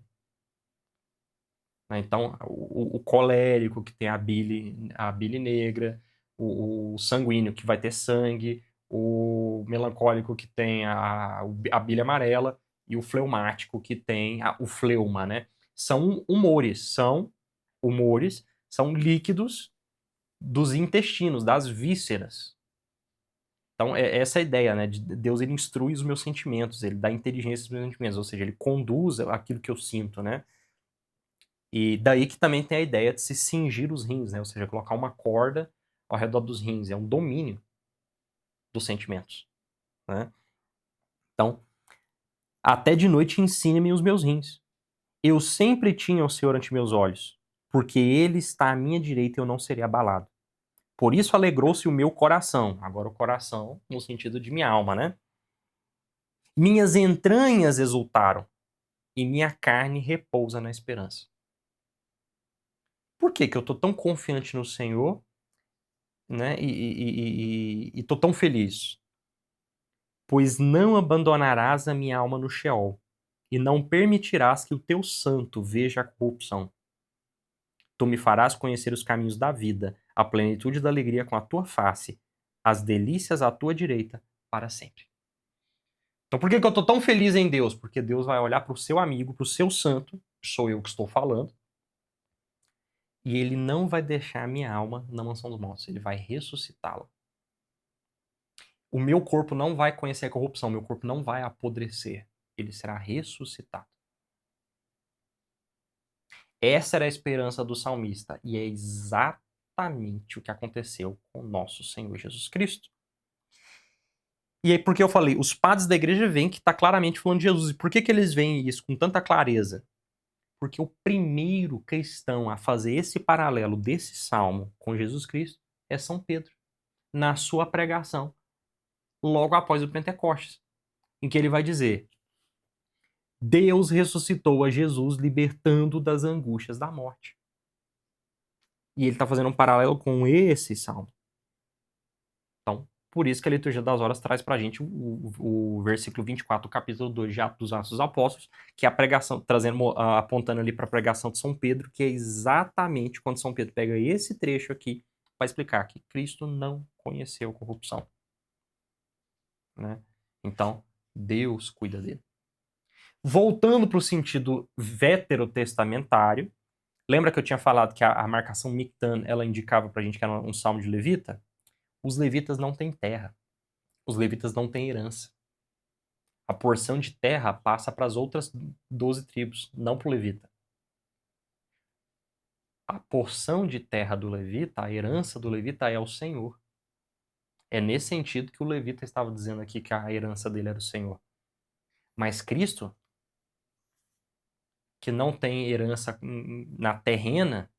Então, o colérico, que tem a bile negra, o sanguíneo, que vai ter sangue, o melancólico, que tem a bile amarela, e o fleumático, que tem o fleuma, né? São humores, são líquidos dos intestinos, das vísceras. Então, é essa a ideia, né? De Deus, ele instrui os meus sentimentos, ele dá inteligência aos meus sentimentos, ou seja, ele conduz aquilo que eu sinto, né? E daí que também tem a ideia de se cingir os rins, né? Ou seja, colocar uma corda ao redor dos rins. É um domínio dos sentimentos, né? Então, até de noite ensine-me os meus rins. Eu sempre tinha o Senhor ante meus olhos, porque Ele está à minha direita e eu não serei abalado. Por isso alegrou-se o meu coração. Agora o coração no sentido de minha alma, né? Minhas entranhas exultaram e minha carne repousa na esperança. Por que que eu tô tão confiante no Senhor, né? E tô tão feliz? Pois não abandonarás a minha alma no Sheol, e não permitirás que o teu santo veja a corrupção. Tu me farás conhecer os caminhos da vida, a plenitude da alegria com a tua face, as delícias à tua direita, para sempre. Então por que que eu tô tão feliz em Deus? Porque Deus vai olhar para o seu amigo, para o seu santo, sou eu que estou falando, e ele não vai deixar a minha alma na mansão dos mortos, ele vai ressuscitá-la. O meu corpo não vai conhecer a corrupção, meu corpo não vai apodrecer, ele será ressuscitado. Essa era a esperança do salmista, e é exatamente o que aconteceu com o nosso Senhor Jesus Cristo. E aí, porque eu falei, os padres da igreja veem que está claramente falando de Jesus. E por que que eles veem isso com tanta clareza? Porque o primeiro cristão a fazer esse paralelo desse salmo com Jesus Cristo é São Pedro, na sua pregação, logo após o Pentecostes, em que ele vai dizer: Deus ressuscitou a Jesus, libertando das angústias da morte. E ele está fazendo um paralelo com esse salmo. Então, por isso que a liturgia das horas traz pra gente o versículo 24 do capítulo 2 de Atos dos Apóstolos, que é a pregação, apontando ali para a pregação de São Pedro, que é exatamente quando São Pedro pega esse trecho aqui para explicar que Cristo não conheceu corrupção, né? Então, Deus cuida dele. Voltando para o sentido veterotestamentário, lembra que eu tinha falado que a marcação Mictã, ela indicava pra gente que era um salmo de levita? Os levitas não têm terra. Os levitas não têm herança. A porção de terra passa para as outras 12 tribos, não para o levita. A porção de terra do levita, a herança do levita é o Senhor. É nesse sentido que o levita estava dizendo aqui que a herança dele era o Senhor. Mas Cristo, que não tem herança na terrena,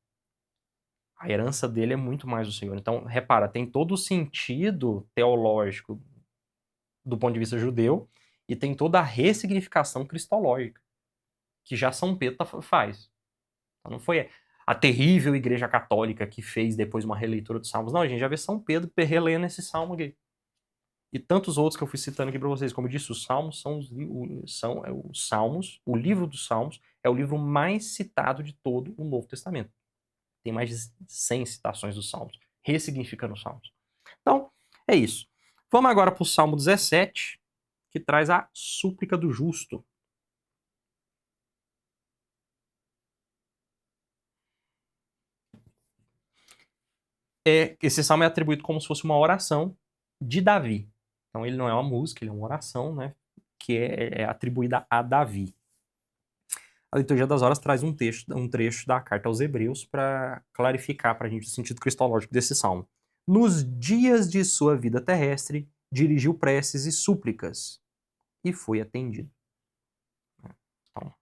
a herança dele é muito mais o Senhor. Então, repara, tem todo o sentido teológico do ponto de vista judeu e tem toda a ressignificação cristológica que já São Pedro faz. Então, não foi a terrível Igreja Católica que fez depois uma releitura dos Salmos. Não, a gente já vê São Pedro relendo esse salmo aqui. E tantos outros que eu fui citando aqui para vocês. Como eu disse, os Salmos são os Salmos, o livro dos Salmos é o livro mais citado de todo o Novo Testamento. Tem mais de 100 citações dos Salmos, ressignificando os Salmos. Então, é isso. Vamos agora para o Salmo 17, que traz a súplica do justo. Esse salmo é atribuído como se fosse uma oração de Davi. Então ele não é uma música, ele é uma oração, né, que é atribuída a Davi. A liturgia das horas traz um trecho da carta aos Hebreus para clarificar para a gente o sentido cristológico desse salmo. Nos dias de sua vida terrestre, dirigiu preces e súplicas e foi atendido. Então,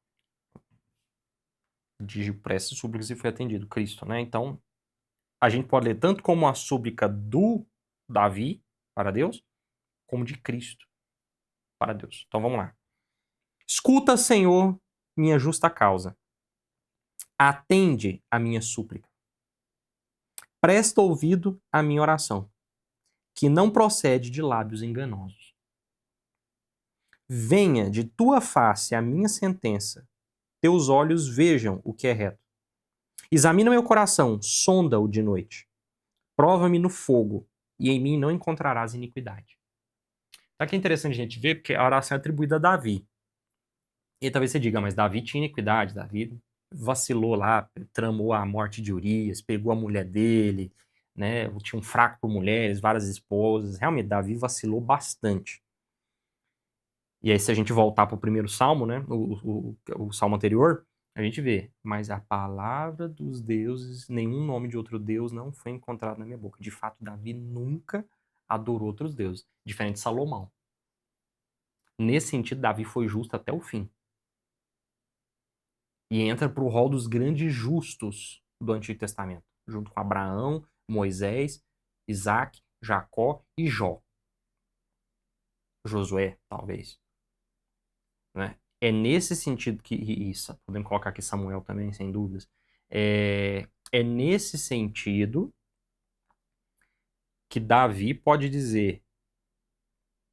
dirigiu preces e súplicas e foi atendido. Cristo, né? Então, a gente pode ler tanto como a súplica do Davi para Deus, como de Cristo para Deus. Então vamos lá. Escuta, Senhor, minha justa causa. Atende a minha súplica. Presta ouvido à minha oração, que não procede de lábios enganosos. Venha de tua face a minha sentença. Teus olhos vejam o que é reto. Examina meu coração, sonda-o de noite. Prova-me no fogo, e em mim não encontrarás iniquidade. Tá que é interessante a gente ver, porque a oração é atribuída a Davi. E talvez você diga, mas Davi tinha iniquidade, Davi vacilou lá, tramou a morte de Urias, pegou a mulher dele, né? Tinha um fraco por mulheres, várias esposas. Realmente, Davi vacilou bastante. E aí, se a gente voltar para o primeiro salmo, né? O salmo anterior, A gente vê, mas a palavra dos deuses, nenhum nome de outro deus não foi encontrado na minha boca. De fato, Davi nunca adorou outros deuses, diferente de Salomão. Nesse sentido, Davi foi justo até o fim. E entra para o rol dos grandes justos do Antigo Testamento, junto com Abraão, Moisés, Isaac, Jacó e Jó. Josué, talvez. Né? É nesse sentido que isso, podemos colocar aqui Samuel também, sem dúvidas. É nesse sentido que Davi pode dizer: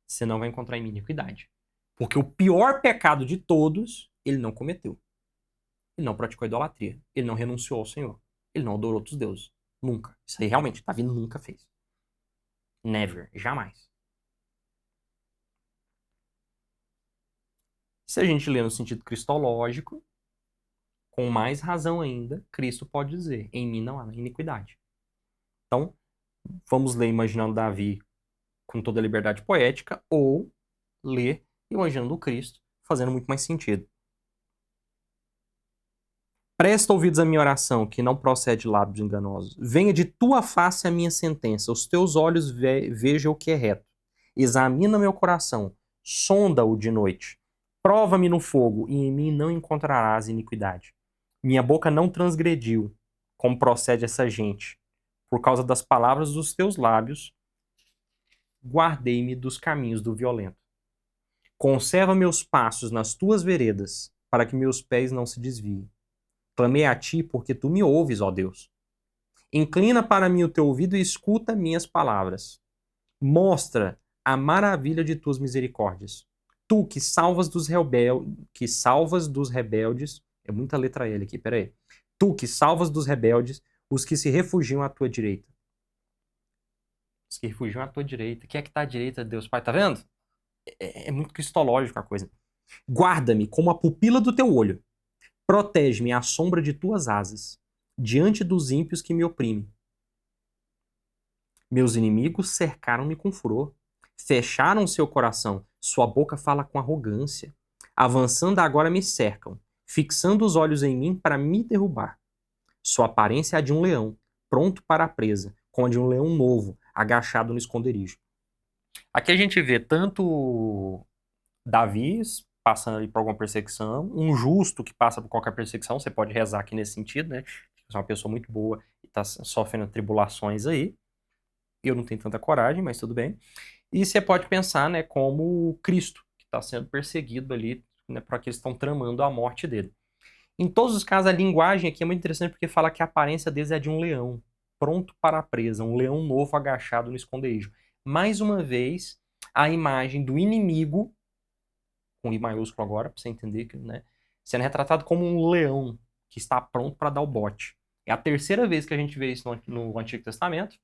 você não vai encontrar em mim iniquidade. Porque o pior pecado de todos, ele não cometeu. Ele não praticou idolatria. Ele não renunciou ao Senhor. Ele não adorou outros deuses. Nunca. Isso aí realmente, Davi nunca fez. Never. Jamais. Se a gente lê no sentido cristológico, com mais razão ainda, Cristo pode dizer: em mim não há iniquidade. Então, vamos ler imaginando Davi com toda a liberdade poética, ou ler imaginando o Cristo, fazendo muito mais sentido. Presta ouvidos à minha oração, que não procede de lábios enganosos. Venha de tua face a minha sentença, os teus olhos vejam o que é reto. Examina meu coração, sonda-o de noite. Prova-me no fogo, e em mim não encontrarás iniquidade. Minha boca não transgrediu, como procede essa gente. Por causa das palavras dos teus lábios, guardei-me dos caminhos do violento. Conserva meus passos nas tuas veredas, para que meus pés não se desviem. Clamei a ti, porque tu me ouves, ó Deus. Inclina para mim o teu ouvido e escuta minhas palavras. Mostra a maravilha de tuas misericórdias. Tu que salvas dos rebeldes, é muita letra L aqui, peraí. Tu que salvas dos rebeldes os que se refugiam à tua direita. Os que refugiam à tua direita. Quem é que está à direita de Deus, Pai? Tá vendo? É muito cristológico a coisa. Guarda-me como a pupila do teu olho. Protege-me à sombra de tuas asas, diante dos ímpios que me oprimem. Meus inimigos cercaram-me com furor, fecharam seu coração, sua boca fala com arrogância. Avançando agora me cercam, fixando os olhos em mim para me derrubar. Sua aparência é a de um leão, pronto para a presa, como a de um leão novo, agachado no esconderijo. Aqui a gente vê tanto Davi passando ali por alguma perseguição, um justo que passa por qualquer perseguição, você pode rezar aqui nesse sentido, né? Você é uma pessoa muito boa e está sofrendo tribulações aí. Eu não tenho tanta coragem, mas tudo bem. E você pode pensar, né, como Cristo, que está sendo perseguido ali, né, por aqueles que estão tramando a morte dele. Em todos os casos, a linguagem aqui é muito interessante porque fala que a aparência deles é de um leão, pronto para a presa, um leão novo agachado no esconderijo. Mais uma vez, a imagem do inimigo, com I maiúsculo agora, para você entender, que, né, sendo retratado como um leão que está pronto para dar o bote. É a terceira vez que a gente vê isso no Antigo Testamento,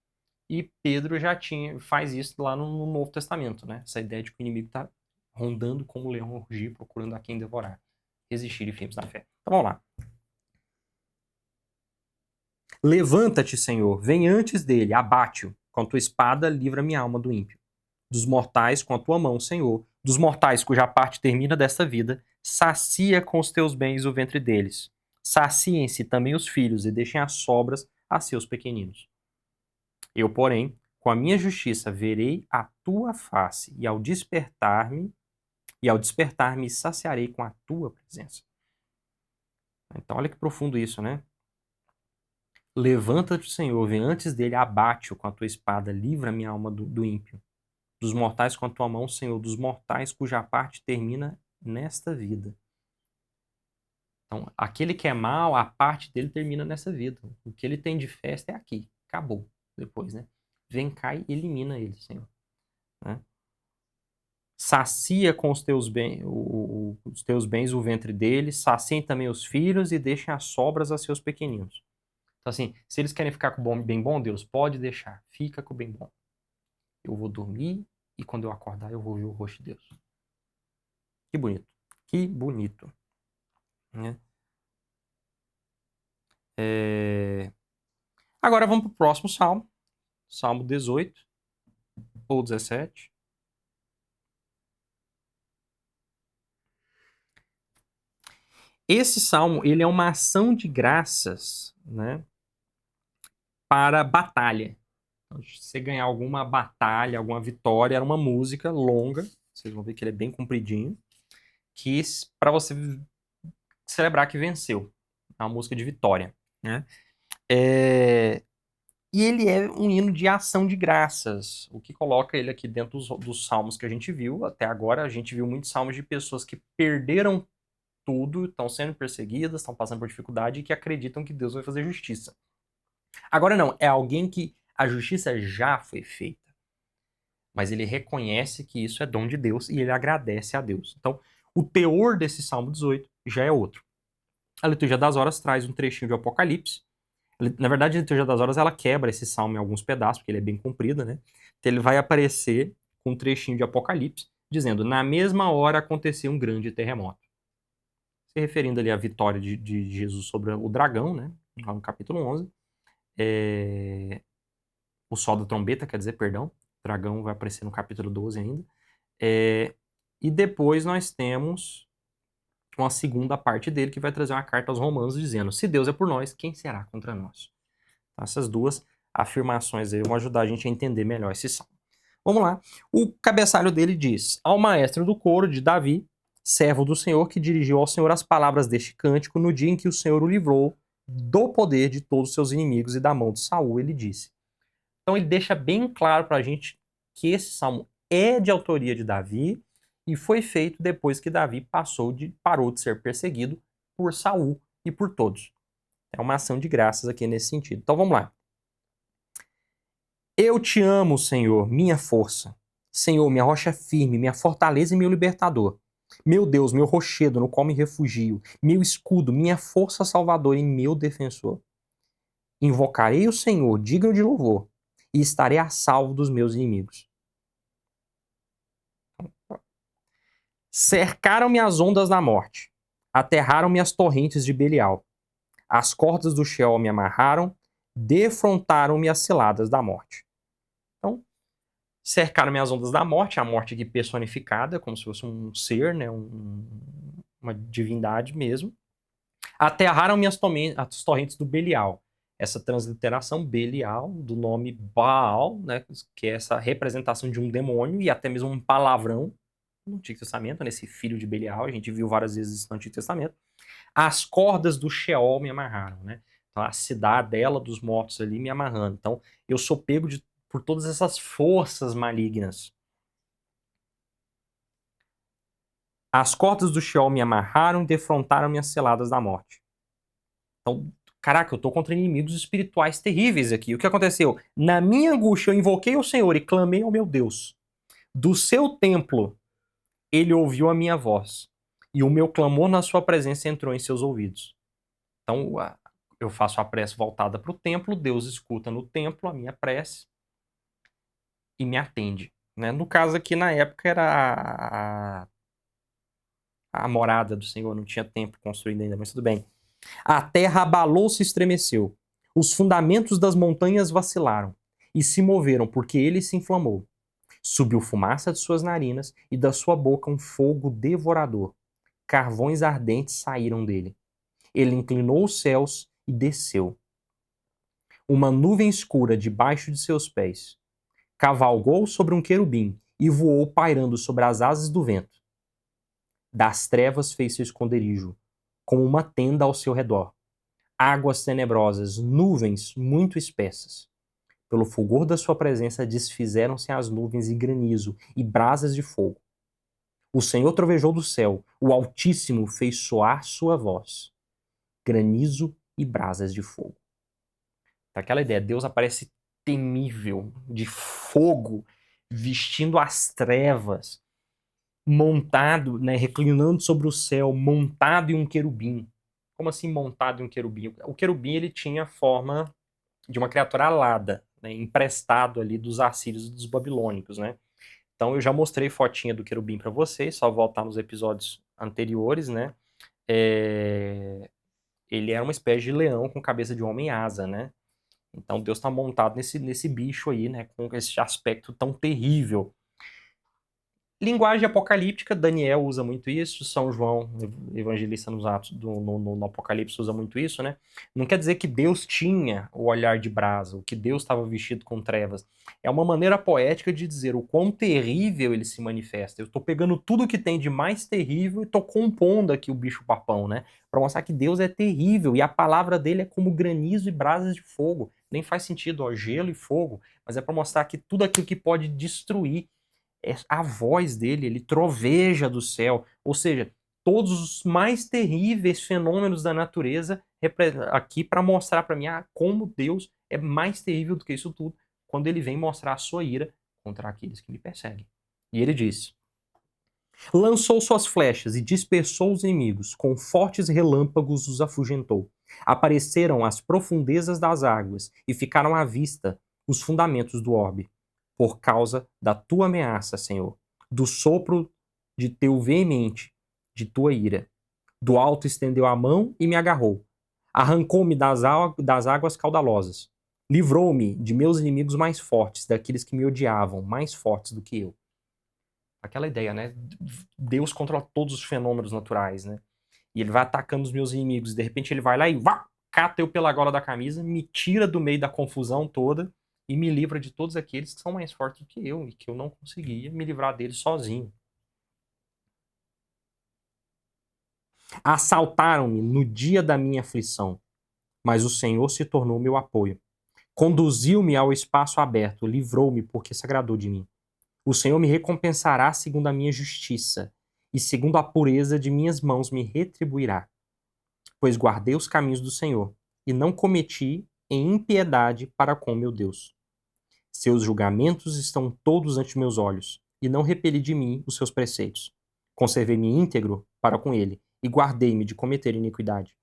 e Pedro já faz isso lá no Novo Testamento, né? Essa ideia de que o inimigo está rondando como um leão rugir, procurando a quem devorar. Resistir e firmes na fé. Então vamos lá. Levanta-te, Senhor, vem antes dele, abate-o. Com a tua espada, livra minha alma do ímpio. Dos mortais, com a tua mão, Senhor. Dos mortais, cuja parte termina desta vida, sacia com os teus bens o ventre deles. Saciem-se também os filhos e deixem as sobras a seus pequeninos. Eu, porém, com a minha justiça verei a tua face, e ao despertar-me, saciarei com a tua presença. Então, olha que profundo isso, né? Levanta-te, Senhor, vem antes dele, abate-o com a tua espada, livra minha alma do ímpio. Dos mortais com a tua mão, Senhor, dos mortais cuja parte termina nesta vida. Então, aquele que é mau, a parte dele termina nessa vida. O que ele tem de festa é aqui. Acabou. Depois, né? Vem cá e elimina ele, Senhor. Né? Sacia com os teus bens o ventre deles, saciem também os filhos e deixem as sobras a seus pequeninos. Então, assim, se eles querem ficar com o bem bom, Deus pode deixar. Fica com o bem bom. Eu vou dormir e quando eu acordar eu vou ver o rosto de Deus. Que bonito. Que bonito. Né? Agora vamos para o próximo salmo. Salmo 18 ou 17. esse salmo, ele é uma ação de graças, né, para batalha. Então, se você ganhar alguma batalha, alguma vitória, era uma música longa, vocês vão ver que ele é bem compridinho, que para você celebrar que venceu. É uma música de vitória, né? E ele é um hino de ação de graças, o que coloca ele aqui dentro dos salmos que a gente viu. Até agora, a gente viu muitos salmos de pessoas que perderam tudo, estão sendo perseguidas, estão passando por dificuldade e que acreditam que Deus vai fazer justiça. Agora não, é alguém que a justiça já foi feita, mas ele reconhece que isso é dom de Deus e ele agradece a Deus. Então, o teor desse Salmo 18 já é outro. A liturgia das horas traz um trechinho de Apocalipse. Na verdade, a liturgia das horas ela quebra esse salmo em alguns pedaços, porque ele é bem comprido, né? Então ele vai aparecer com um trechinho de Apocalipse, dizendo: na mesma hora aconteceu um grande terremoto. Se referindo ali à vitória de Jesus sobre o dragão, né? Lá no capítulo 11. O sol da trombeta, quer dizer, perdão. O dragão vai aparecer no capítulo 12 ainda. E depois nós temos uma segunda parte dele que vai trazer uma carta aos Romanos dizendo: se Deus é por nós, quem será contra nós? Então, essas duas afirmações aí vão ajudar a gente a entender melhor esse salmo. Vamos lá. O cabeçalho dele diz: ao maestro do coro de Davi, servo do Senhor, que dirigiu ao Senhor as palavras deste cântico no dia em que o Senhor o livrou do poder de todos os seus inimigos e da mão de Saul, ele disse. Então ele deixa bem claro para a gente que esse salmo é de autoria de Davi e foi feito depois que Davi parou de ser perseguido por Saul e por todos. É uma ação de graças aqui nesse sentido. Então vamos lá. Eu te amo, Senhor, minha força. Senhor, minha rocha firme, minha fortaleza e meu libertador. Meu Deus, meu rochedo no qual me refugio, meu escudo, minha força salvadora e meu defensor. Invocarei o Senhor, digno de louvor, e estarei a salvo dos meus inimigos. Cercaram-me as ondas da morte, aterraram-me as torrentes de Belial. As cordas do Sheol me amarraram, defrontaram-me as ciladas da morte. Então, cercaram-me as ondas da morte, a morte aqui personificada, como se fosse um ser, né, uma divindade mesmo. Aterraram-me as torrentes do Belial. Essa transliteração Belial, do nome Baal, né, que é essa representação de um demônio e até mesmo um palavrão no Antigo Testamento, nesse filho de Belial, a gente viu várias vezes isso no Antigo Testamento. As cordas do Sheol me amarraram, né? Então, a cidadela dos mortos ali me amarrando. Então, eu sou pego por todas essas forças malignas. As cordas do Sheol me amarraram e defrontaram-me as celadas da morte. Então, caraca, eu tô contra inimigos espirituais terríveis aqui. O que aconteceu? Na minha angústia, eu invoquei o Senhor e clamei ao meu Deus. Do seu templo, ele ouviu a minha voz. E o meu clamor na sua presença entrou em seus ouvidos. Então, eu faço a prece voltada para o templo, Deus escuta no templo a minha prece e me atende. Né? No caso aqui, na época, era a morada do Senhor, não tinha templo construído ainda, mas tudo bem. A terra abalou-se e estremeceu. Os fundamentos das montanhas vacilaram e se moveram, porque ele se inflamou. Subiu fumaça de suas narinas e da sua boca um fogo devorador. Carvões ardentes saíram dele. Ele inclinou os céus e desceu. Uma nuvem escura debaixo de seus pés. Cavalgou sobre um querubim e voou pairando sobre as asas do vento. Das trevas fez seu esconderijo, como uma tenda ao seu redor. Águas tenebrosas, nuvens muito espessas. Pelo fulgor da sua presença desfizeram-se as nuvens e granizo e brasas de fogo. O Senhor trovejou do céu, o Altíssimo fez soar sua voz. Granizo e brasas de fogo. Aquela ideia, Deus aparece temível, de fogo, vestindo as trevas, montado, né, reclinando sobre o céu, montado em um querubim. Como assim montado em um querubim? O querubim ele tinha a forma de uma criatura alada, né, emprestado ali dos assírios e dos babilônicos, né? Então eu já mostrei fotinha do querubim para vocês, só voltar nos episódios anteriores, né? Ele era uma espécie de leão com cabeça de homem e asa, né? Então Deus está montado nesse bicho aí, né? Com esse aspecto tão terrível. Linguagem apocalíptica, Daniel usa muito isso, São João, evangelista nos Atos, no Apocalipse, usa muito isso, né? Não quer dizer que Deus tinha o olhar de brasa, o que Deus estava vestido com trevas. É uma maneira poética de dizer o quão terrível ele se manifesta. Eu estou pegando tudo que tem de mais terrível e estou compondo aqui o bicho-papão, né? Para mostrar que Deus é terrível e a palavra dele é como granizo e brasas de fogo. Nem faz sentido, ó, gelo e fogo, mas é para mostrar que tudo aquilo que pode destruir é a voz dele, ele troveja do céu, ou seja, todos os mais terríveis fenômenos da natureza aqui para mostrar para mim como Deus é mais terrível do que isso tudo, quando ele vem mostrar a sua ira contra aqueles que lhe perseguem. E ele diz: lançou suas flechas e dispersou os inimigos, com fortes relâmpagos os afugentou. Apareceram as profundezas das águas e ficaram à vista os fundamentos do orbe. Por causa da tua ameaça, Senhor, do sopro de teu veemente, de tua ira. Do alto estendeu a mão e me agarrou. Arrancou-me das águas caudalosas. Livrou-me de meus inimigos mais fortes, daqueles que me odiavam, mais fortes do que eu. Aquela ideia, né? Deus controla todos os fenômenos naturais, né? E ele vai atacando os meus inimigos. De repente ele vai lá e cata eu pela gola da camisa, me tira do meio da confusão toda e me livra de todos aqueles que são mais fortes do que eu e que eu não conseguia me livrar deles sozinho. Assaltaram-me no dia da minha aflição, mas o Senhor se tornou meu apoio. Conduziu-me ao espaço aberto, livrou-me porque se agradou de mim. O Senhor me recompensará segundo a minha justiça, e segundo a pureza de minhas mãos me retribuirá. Pois guardei os caminhos do Senhor, e não cometi em impiedade para com meu Deus. Seus julgamentos estão todos ante meus olhos, e não repeli de mim os seus preceitos. Conservei-me íntegro para com ele, e guardei-me de cometer iniquidade.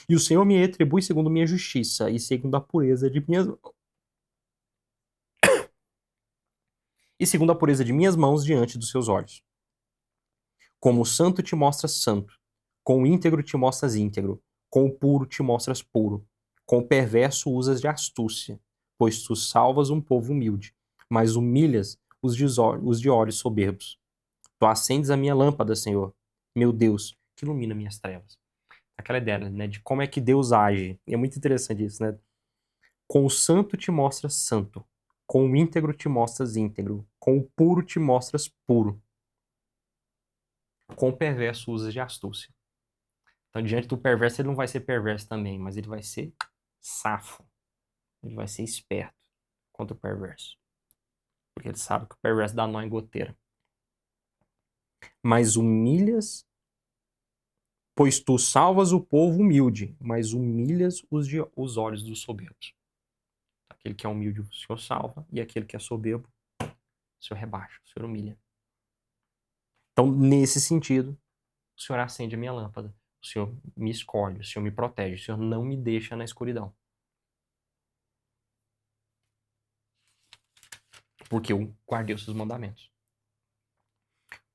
E o Senhor me retribui segundo minha justiça, e segundo a pureza de minhas mãos diante dos seus olhos. Como o santo te mostras santo, com o íntegro te mostras íntegro, com o puro te mostras puro, com o perverso usas de astúcia, pois tu salvas um povo humilde, mas humilhas os de olhos soberbos. Tu acendes a minha lâmpada, Senhor, meu Deus, que ilumina minhas trevas. Aquela ideia, né, de como é que Deus age. E é muito interessante isso, né? Com o santo te mostras santo, com o íntegro te mostras íntegro, com o puro te mostras puro, com o perverso usas de astúcia. Então, diante do perverso, ele não vai ser perverso também, mas ele vai ser safo. Ele vai ser esperto contra o perverso. Porque ele sabe que o perverso dá nó em goteira. Mas humilhas, pois tu salvas o povo humilde, mas humilhas os olhos dos soberbos. Aquele que é humilde, o Senhor salva, e aquele que é soberbo, o Senhor rebaixa, o Senhor humilha. Então, nesse sentido, o Senhor acende a minha lâmpada. O Senhor me escolhe, o Senhor me protege, o Senhor não me deixa na escuridão. Porque eu guardei os seus mandamentos.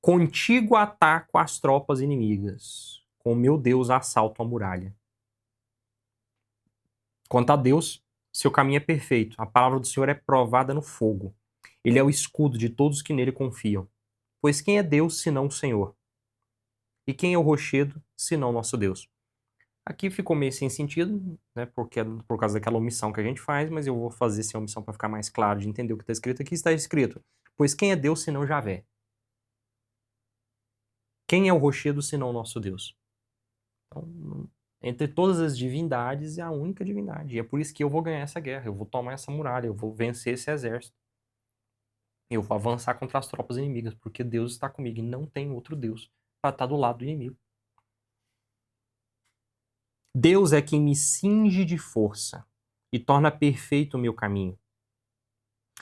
Contigo ataco as tropas inimigas. Com meu Deus assalto a muralha. Quanto a Deus, seu caminho é perfeito. A palavra do Senhor é provada no fogo. Ele é o escudo de todos que nele confiam. Pois quem é Deus senão o Senhor? E quem é o rochedo senão nosso Deus? Aqui ficou meio sem sentido, né, porque, por causa daquela omissão que a gente faz, mas eu vou fazer essa omissão para ficar mais claro de entender o que está escrito aqui. Está escrito: pois quem é Deus senão Javé? Quem é o rochedo senão nosso Deus? Então, entre todas as divindades, é a única divindade. E é por isso que eu vou ganhar essa guerra, eu vou tomar essa muralha, eu vou vencer esse exército. Eu vou avançar contra as tropas inimigas, porque Deus está comigo e não tem outro Deus para estar do lado do inimigo. Deus é quem me cinge de força e torna perfeito o meu caminho,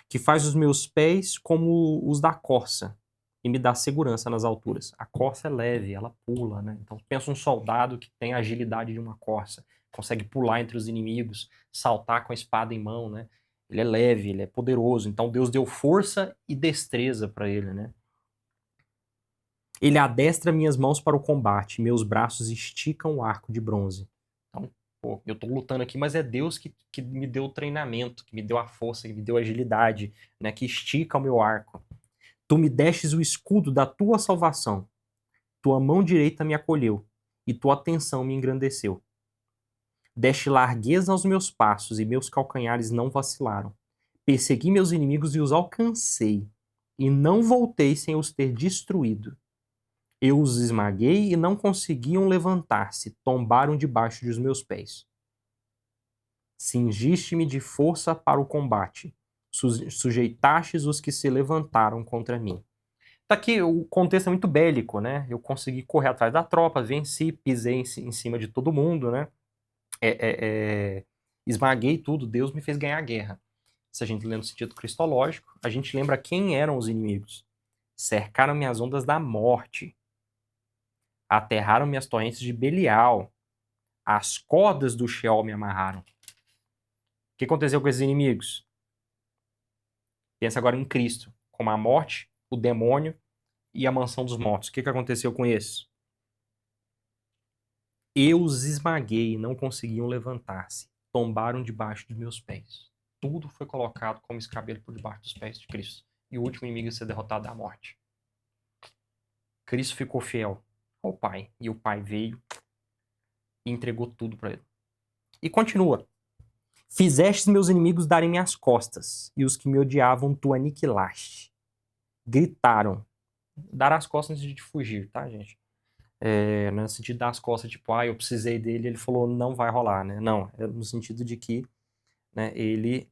que faz os meus pés como os da corça e me dá segurança nas alturas. A corça é leve, ela pula, né? Então pensa um soldado que tem a agilidade de uma corça, consegue pular entre os inimigos, saltar com a espada em mão, né? Ele é leve, ele é poderoso. Então Deus deu força e destreza para ele, né? Ele adestra minhas mãos para o combate, meus braços esticam o arco de bronze. Então, pô, eu tô lutando aqui, mas é Deus que me deu o treinamento, que me deu a força, que me deu a agilidade, né? Que estica o meu arco. Tu me destes o escudo da tua salvação. Tua mão direita me acolheu, e tua atenção me engrandeceu. Deste largueza aos meus passos, e meus calcanhares não vacilaram. Persegui meus inimigos e os alcancei, e não voltei sem os ter destruído. Eu os esmaguei e não conseguiam levantar-se, tombaram debaixo dos meus pés. Cingiste-me de força para o combate, sujeitastes os que se levantaram contra mim. Tá aqui, o contexto é muito bélico, né? Eu consegui correr atrás da tropa, venci, pisei em cima de todo mundo, né? Esmaguei tudo, Deus me fez ganhar a guerra. Se a gente lê no sentido cristológico, a gente lembra quem eram os inimigos. Cercaram-me as ondas da morte, aterraram-me as torrentes de Belial, as cordas do Sheol me amarraram. O que aconteceu com esses inimigos? Pensa agora em Cristo, como a morte, o demônio e a mansão dos mortos. O que aconteceu com esses? Eu os esmaguei e não conseguiam levantar-se. Tombaram debaixo dos meus pés. Tudo foi colocado como escabelo por debaixo dos pés de Cristo. E o último inimigo a ser derrotado é a morte. Cristo ficou fiel ao Pai. E o Pai veio e entregou tudo para ele. E continua. Fizestes meus inimigos darem-me as costas, e os que me odiavam tu aniquilaste. Gritaram. Dar as costas antes de fugir, tá, gente? No sentido de dar as costas, tipo, eu precisei dele, ele falou, não vai rolar, né? Não, é no sentido de que, né, ele...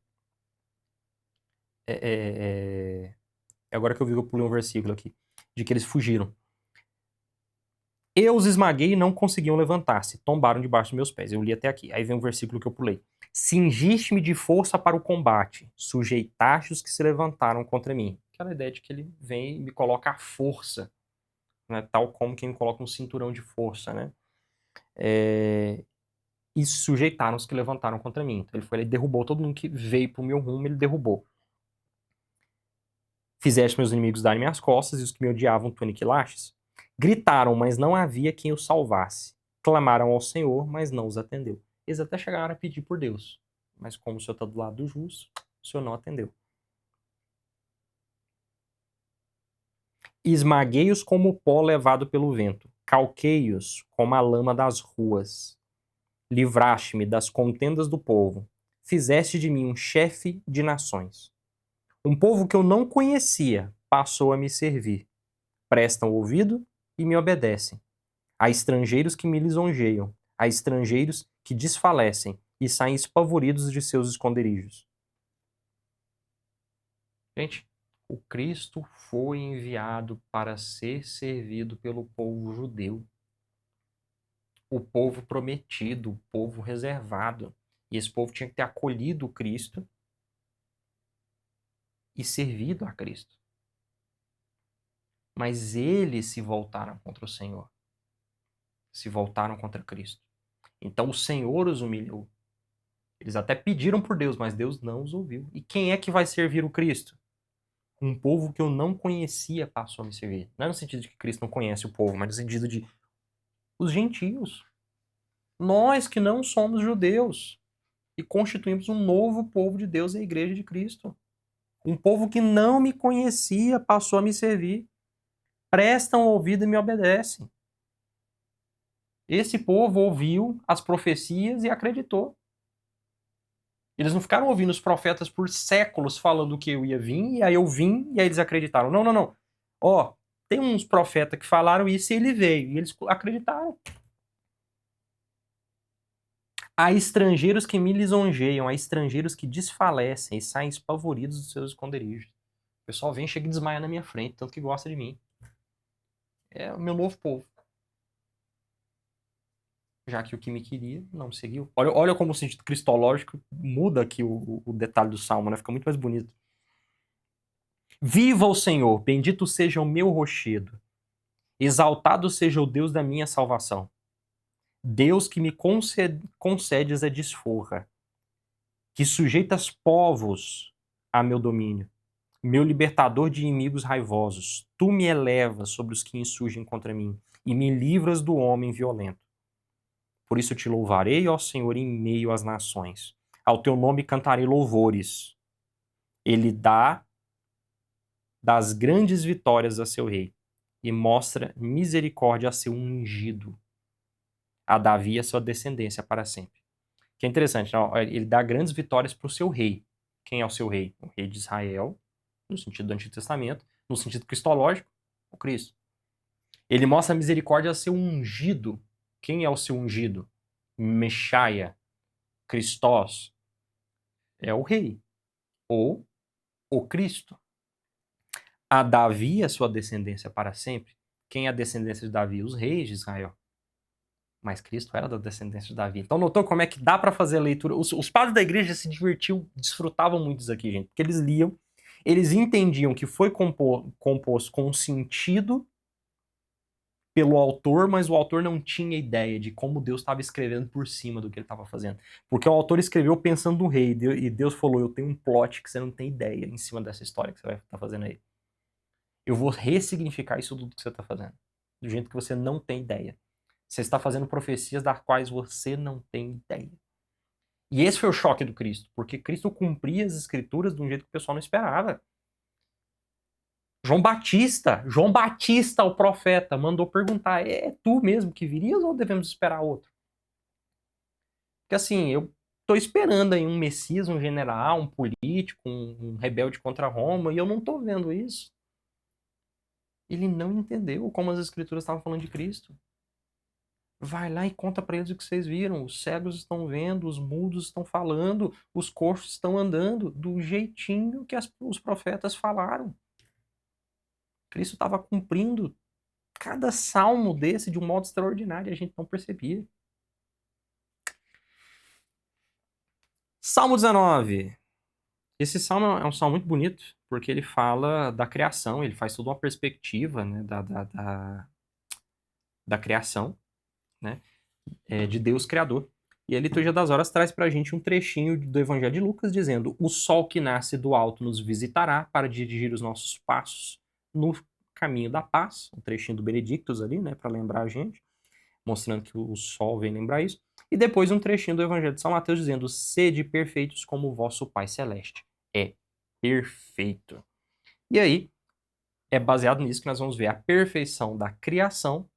Agora que eu vi que eu pulei um versículo aqui, de que eles fugiram. Eu os esmaguei e não conseguiam levantar-se, tombaram debaixo dos meus pés. Eu li até aqui, aí vem um versículo que eu pulei. Cingiste-me de força para o combate, sujeitaste os que se levantaram contra mim. Aquela ideia de que ele vem e me coloca a força, né? Tal como quem coloca um cinturão de força, né? E sujeitaram os que levantaram contra mim. Então ele derrubou todo mundo que veio pro meu rumo, ele derrubou. Fizeste meus inimigos darem minhas costas, e os que me odiavam tu aniquilastes. Gritaram, mas não havia quem os salvasse. Clamaram ao Senhor, mas não os atendeu. Eles até chegaram a pedir por Deus. Mas como o Senhor está do lado do justo, o Senhor não atendeu. Esmaguei-os como o pó levado pelo vento. Calquei-os como a lama das ruas. Livraste-me das contendas do povo. Fizeste de mim um chefe de nações. Um povo que eu não conhecia passou a me servir. Prestam ouvido e me obedecem. Há estrangeiros que me lisonjeiam. Há estrangeiros que desfalecem e saem espavoridos de seus esconderijos. Gente, o Cristo foi enviado para ser servido pelo povo judeu. O povo prometido, o povo reservado. E esse povo tinha que ter acolhido o Cristo e servido a Cristo. Mas eles se voltaram contra o Senhor. Se voltaram contra Cristo. Então o Senhor os humilhou. Eles até pediram por Deus, mas Deus não os ouviu. E quem é que vai servir o Cristo? Um povo que eu não conhecia passou a me servir. Não é no sentido de que Cristo não conhece o povo, mas no sentido de os gentios. Nós que não somos judeus e constituímos um novo povo de Deus, a igreja de Cristo. Um povo que não me conhecia passou a me servir. Prestam ouvido e me obedecem. Esse povo ouviu as profecias e acreditou. Eles não ficaram ouvindo os profetas por séculos falando que eu ia vir, e aí eu vim, e aí eles acreditaram. Não, não, não. Tem uns profetas que falaram isso e ele veio, e eles acreditaram. Há estrangeiros que me lisonjeiam, há estrangeiros que desfalecem e saem espavoridos dos seus esconderijos. O pessoal vem, chega e desmaia na minha frente, tanto que gosta de mim. É o meu novo povo. Já que o que me queria não me seguiu. Olha como o sentido cristológico muda aqui o detalhe do salmo, né? Fica muito mais bonito. Viva o Senhor, bendito seja o meu rochedo. Exaltado seja o Deus da minha salvação. Deus que me concedes a desforra, que sujeitas povos a meu domínio. Meu libertador de inimigos raivosos, tu me elevas sobre os que insurgem contra mim e me livras do homem violento. Por isso te louvarei, ó Senhor, em meio às nações. Ao teu nome cantarei louvores. Ele dá das grandes vitórias a seu rei, e mostra misericórdia a seu ungido, a Davi e a sua descendência para sempre. Que é interessante, não? Ele dá grandes vitórias para o seu rei. Quem é o seu rei? O rei de Israel, no sentido do Antigo Testamento, no sentido cristológico, o Cristo. Ele mostra misericórdia a seu ungido. Quem é o seu ungido? Mexaia, Christos, é o rei, ou o Cristo. A Davi, a sua descendência para sempre. Quem é a descendência de Davi? Os reis de Israel. Mas Cristo era da descendência de Davi. Então notou como é que dá para fazer a leitura? Os padres da igreja se divertiam, desfrutavam muito disso aqui, gente. Porque eles liam, eles entendiam que foi composto com um sentido pelo autor, mas o autor não tinha ideia de como Deus estava escrevendo por cima do que ele estava fazendo. Porque o autor escreveu pensando no rei, e Deus falou, eu tenho um plot que você não tem ideia em cima dessa história que você vai estar fazendo aí. Eu vou ressignificar isso tudo que você está fazendo. Do jeito que você não tem ideia. Você está fazendo profecias das quais você não tem ideia. E esse foi o choque do Cristo, porque Cristo cumpria as escrituras de um jeito que o pessoal não esperava. João Batista, o profeta, mandou perguntar, é tu mesmo que virias ou devemos esperar outro? Porque assim, eu tô esperando aí um Messias, um general, um político, um rebelde contra Roma, e eu não tô vendo isso. Ele não entendeu como as escrituras estavam falando de Cristo. Vai lá e conta para eles o que vocês viram. Os cegos estão vendo, os mudos estão falando, os coxos estão andando do jeitinho que os profetas falaram. Cristo estava cumprindo cada salmo desse de um modo extraordinário e a gente não percebia. Salmo 19. Esse salmo é um salmo muito bonito, porque ele fala da criação, ele faz toda uma perspectiva, né, da criação, né, de Deus Criador. E a Liturgia das Horas traz pra gente um trechinho do Evangelho de Lucas dizendo: o sol que nasce do alto nos visitará para dirigir os nossos passos no caminho da paz. Um trechinho do Benedictus ali, né, para lembrar a gente, mostrando que o sol vem lembrar isso. E depois um trechinho do Evangelho de São Mateus dizendo: sede perfeitos como o vosso Pai Celeste é perfeito. E aí, é baseado nisso que nós vamos ver a perfeição da criação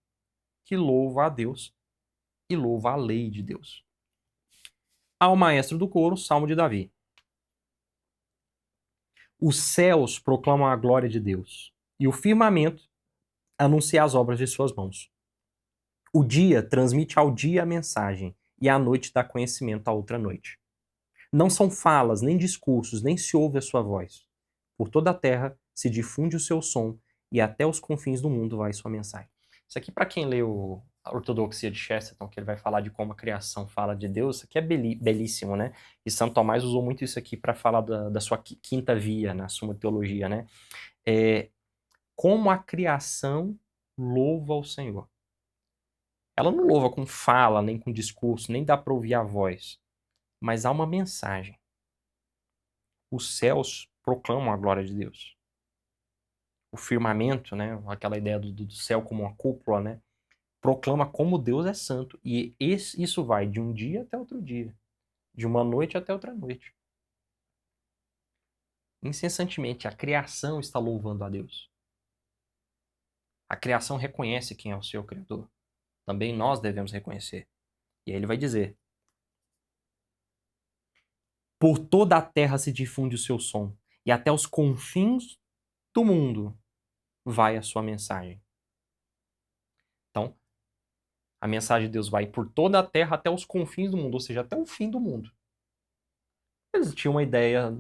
que louva a Deus e louva a lei de Deus. Ao maestro do coro, Salmo de Davi. Os céus proclamam a glória de Deus, e o firmamento anuncia as obras de suas mãos. O dia transmite ao dia a mensagem, e a noite dá conhecimento à outra noite. Não são falas, nem discursos, nem se ouve a sua voz. Por toda a terra se difunde o seu som, e até os confins do mundo vai sua mensagem. Isso aqui, para quem leu a Ortodoxia de Chesterton, que ele vai falar de como a criação fala de Deus, isso aqui é belíssimo, né? E Santo Tomás usou muito isso aqui para falar da sua quinta via, na Suma Teologia, né? Como a criação louva o Senhor. Ela não louva com fala, nem com discurso, nem dá para ouvir a voz, mas há uma mensagem. Os céus proclamam a glória de Deus. O firmamento, né, aquela ideia do céu como uma cúpula, né, proclama como Deus é santo. E isso vai de um dia até outro dia, de uma noite até outra noite. Incessantemente, a criação está louvando a Deus. A criação reconhece quem é o seu Criador. Também nós devemos reconhecer. E aí ele vai dizer: por toda a terra se difunde o seu som, e até os confins do mundo vai a sua mensagem. Então, a mensagem de Deus vai por toda a terra até os confins do mundo, ou seja, até o fim do mundo. Eles tinham uma ideia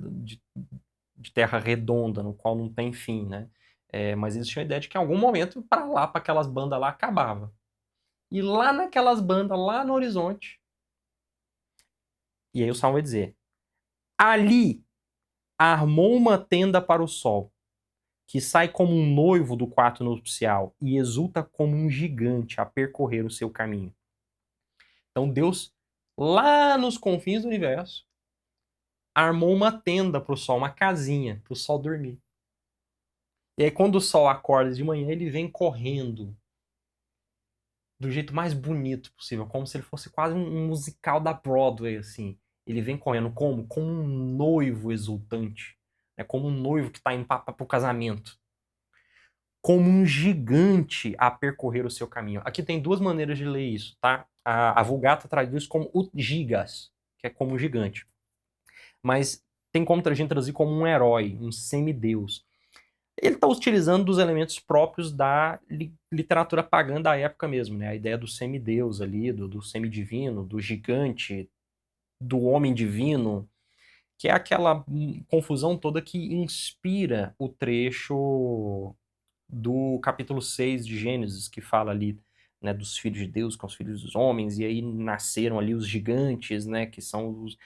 de terra redonda, no qual não tem fim, né? Mas eles tinham a ideia de que em algum momento, para lá, para aquelas bandas lá, acabava. E lá naquelas bandas, lá no horizonte, e aí o Salmo vai dizer: ali armou uma tenda para o sol, que sai como um noivo do quarto nupcial e exulta como um gigante a percorrer o seu caminho. Então Deus, lá nos confins do universo, armou uma tenda para o sol, uma casinha para o sol dormir. E aí quando o sol acorda de manhã, ele vem correndo do jeito mais bonito possível, como se ele fosse quase um musical da Broadway, assim. Ele vem correndo como? Como um noivo exultante. Como um noivo que está indo para o casamento. como um gigante a percorrer o seu caminho. Aqui tem duas maneiras de ler isso, tá? A Vulgata traduz como o gigas, que é como um gigante. Mas tem como a gente traduzir como um herói, um semideus. Ele está utilizando dos elementos próprios da literatura pagã da época mesmo, né? A ideia do semideus ali, do semidivino, do gigante, do homem divino, que é aquela confusão toda que inspira o trecho do capítulo 6 de Gênesis, que fala ali, né, dos filhos de Deus com os filhos dos homens, e aí nasceram ali os gigantes, né, que são os...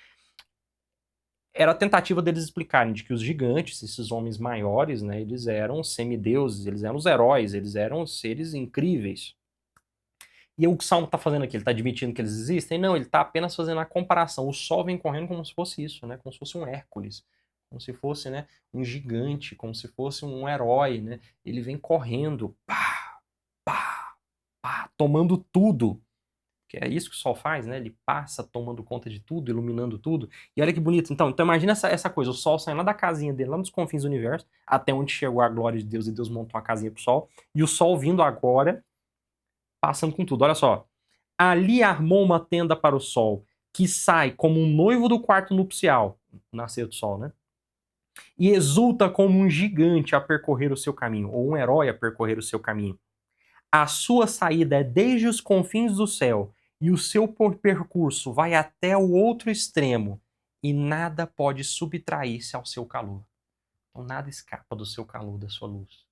Era a tentativa deles explicarem de que os gigantes, esses homens maiores, né, eles eram semideuses, eles eram os heróis, eles eram seres incríveis. E o que o Salmo está fazendo aqui? Ele está admitindo que eles existem? Não, ele está apenas fazendo a comparação. O sol vem correndo como se fosse isso, né? Como se fosse um Hércules, como se fosse, né, um gigante, como se fosse um herói, né? Ele vem correndo, pá, pá, pá, tomando tudo. Que é isso que o sol faz, né? Ele passa tomando conta de tudo, iluminando tudo. E olha que bonito. Então imagina essa coisa, o sol saindo lá da casinha dele, lá nos confins do universo, até onde chegou a glória de Deus, e Deus montou uma casinha pro sol, e o sol vindo agora, passando com tudo. Olha só. Ali armou uma tenda para o sol, que sai como um noivo do quarto nupcial, nascer do sol, né? E exulta como um gigante a percorrer o seu caminho, ou um herói a percorrer o seu caminho. A sua saída é desde os confins do céu, e o seu percurso vai até o outro extremo, e nada pode subtrair-se ao seu calor. Então nada escapa do seu calor, da sua luz.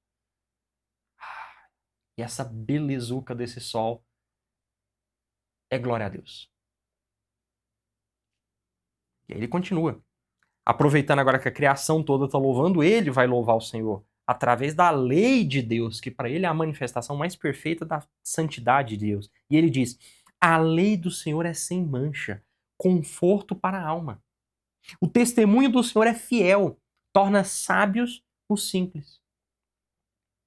E essa belezuca desse sol é glória a Deus. E aí ele continua. Aproveitando agora que a criação toda está louvando, ele vai louvar o Senhor através da lei de Deus, que para ele é a manifestação mais perfeita da santidade de Deus. E ele diz: a lei do Senhor é sem mancha, conforto para a alma. O testemunho do Senhor é fiel, torna sábios os simples.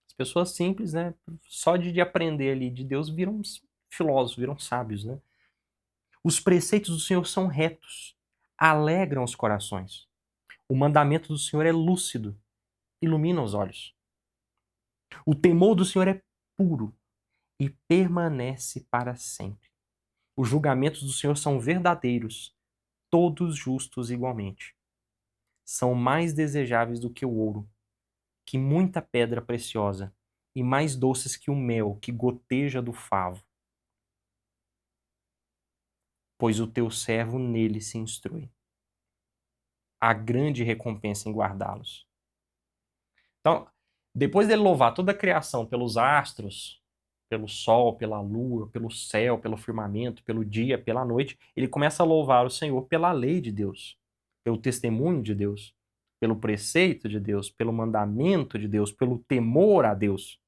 As pessoas simples, né, só de aprender ali de Deus, viram filósofos, viram sábios, né? Os preceitos do Senhor são retos, alegram os corações. O mandamento do Senhor é lúcido, ilumina os olhos. O temor do Senhor é puro e permanece para sempre. Os julgamentos do Senhor são verdadeiros, todos justos igualmente. São mais desejáveis do que o ouro, que muita pedra preciosa, e mais doces que o mel que goteja do favo. Pois o teu servo nele se instrui. Há grande recompensa em guardá-los. Então, depois dele louvar toda a criação pelos astros, pelo sol, pela lua, pelo céu, pelo firmamento, pelo dia, pela noite, ele começa a louvar o Senhor pela lei de Deus, pelo testemunho de Deus, pelo preceito de Deus, pelo mandamento de Deus, pelo temor a Deus.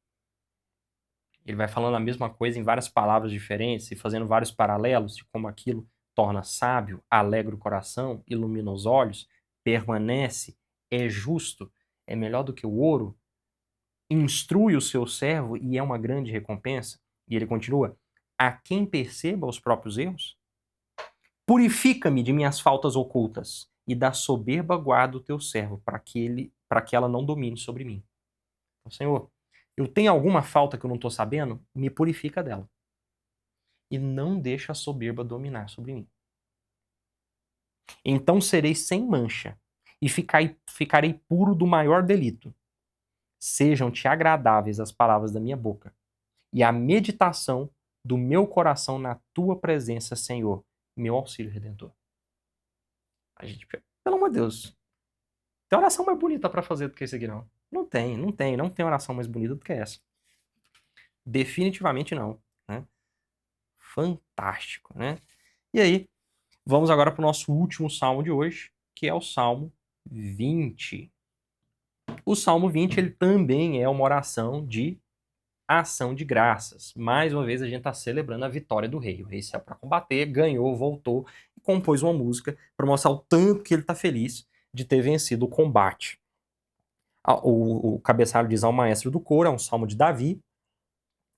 Ele vai falando a mesma coisa em várias palavras diferentes e fazendo vários paralelos de como aquilo torna sábio, alegra o coração, ilumina os olhos, permanece, é justo, é melhor do que o ouro, instrui o seu servo e é uma grande recompensa. E ele continua: a quem perceba os próprios erros, purifica-me de minhas faltas ocultas e da soberba guarda o teu servo, para que ela não domine sobre mim. Então, Senhor, eu tenho alguma falta que eu não estou sabendo? Me purifica dela. E não deixa a soberba dominar sobre mim. Então serei sem mancha e ficarei puro do maior delito. Sejam-te agradáveis as palavras da minha boca e a meditação do meu coração na tua presença, Senhor, meu auxílio redentor. A gente, pelo amor de Deus, tem oração mais bonita para fazer do que esse aqui, não. Não tem oração mais bonita do que essa. Definitivamente não, né? Fantástico, né? E aí, vamos agora para o nosso último salmo de hoje, que é o Salmo 20. O Salmo 20, ele também é uma oração de ação de graças. Mais uma vez a gente está celebrando a vitória do rei. O rei saiu para combater, ganhou, voltou e compôs uma música para mostrar o tanto que ele está feliz de ter vencido o combate. O cabeçalho diz ao maestro do coro, é um salmo de Davi,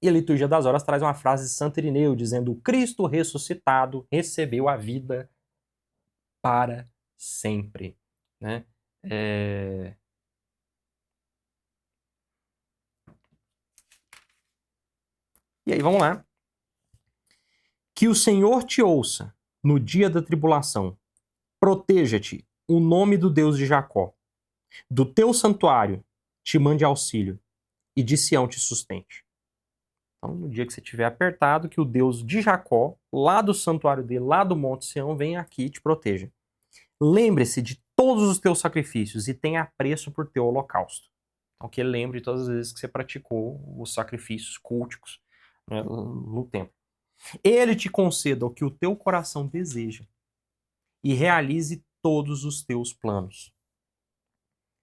e a liturgia das horas traz uma frase de Santo Irineu dizendo: Cristo ressuscitado recebeu a vida para sempre. Né? E aí, vamos lá. Que o Senhor te ouça no dia da tribulação. Proteja-te o nome do Deus de Jacó. Do teu santuário te mande auxílio e de Sião te sustente. Então, no dia que você estiver apertado, que o Deus de Jacó, lá do santuário dele, lá do Monte Sião, venha aqui e te proteja. Lembre-se de todos os teus sacrifícios e tenha apreço por teu holocausto. Então, que ele lembre de todas as vezes que você praticou os sacrifícios culticos, né, no templo. Ele te conceda o que o teu coração deseja e realize todos os teus planos.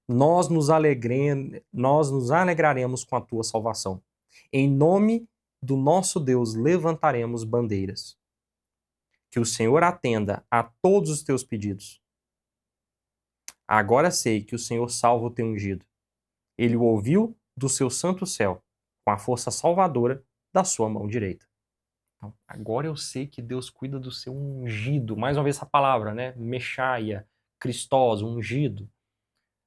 Nós nos alegraremos com a tua salvação. Em nome do nosso Deus levantaremos bandeiras. Que o Senhor atenda a todos os teus pedidos. Agora sei que o Senhor salva o teu ungido. Ele o ouviu do seu santo céu, com a força salvadora da sua mão direita. Então, agora eu sei que Deus cuida do seu ungido. Mais uma vez essa palavra, né? Mechaia, Christos, ungido.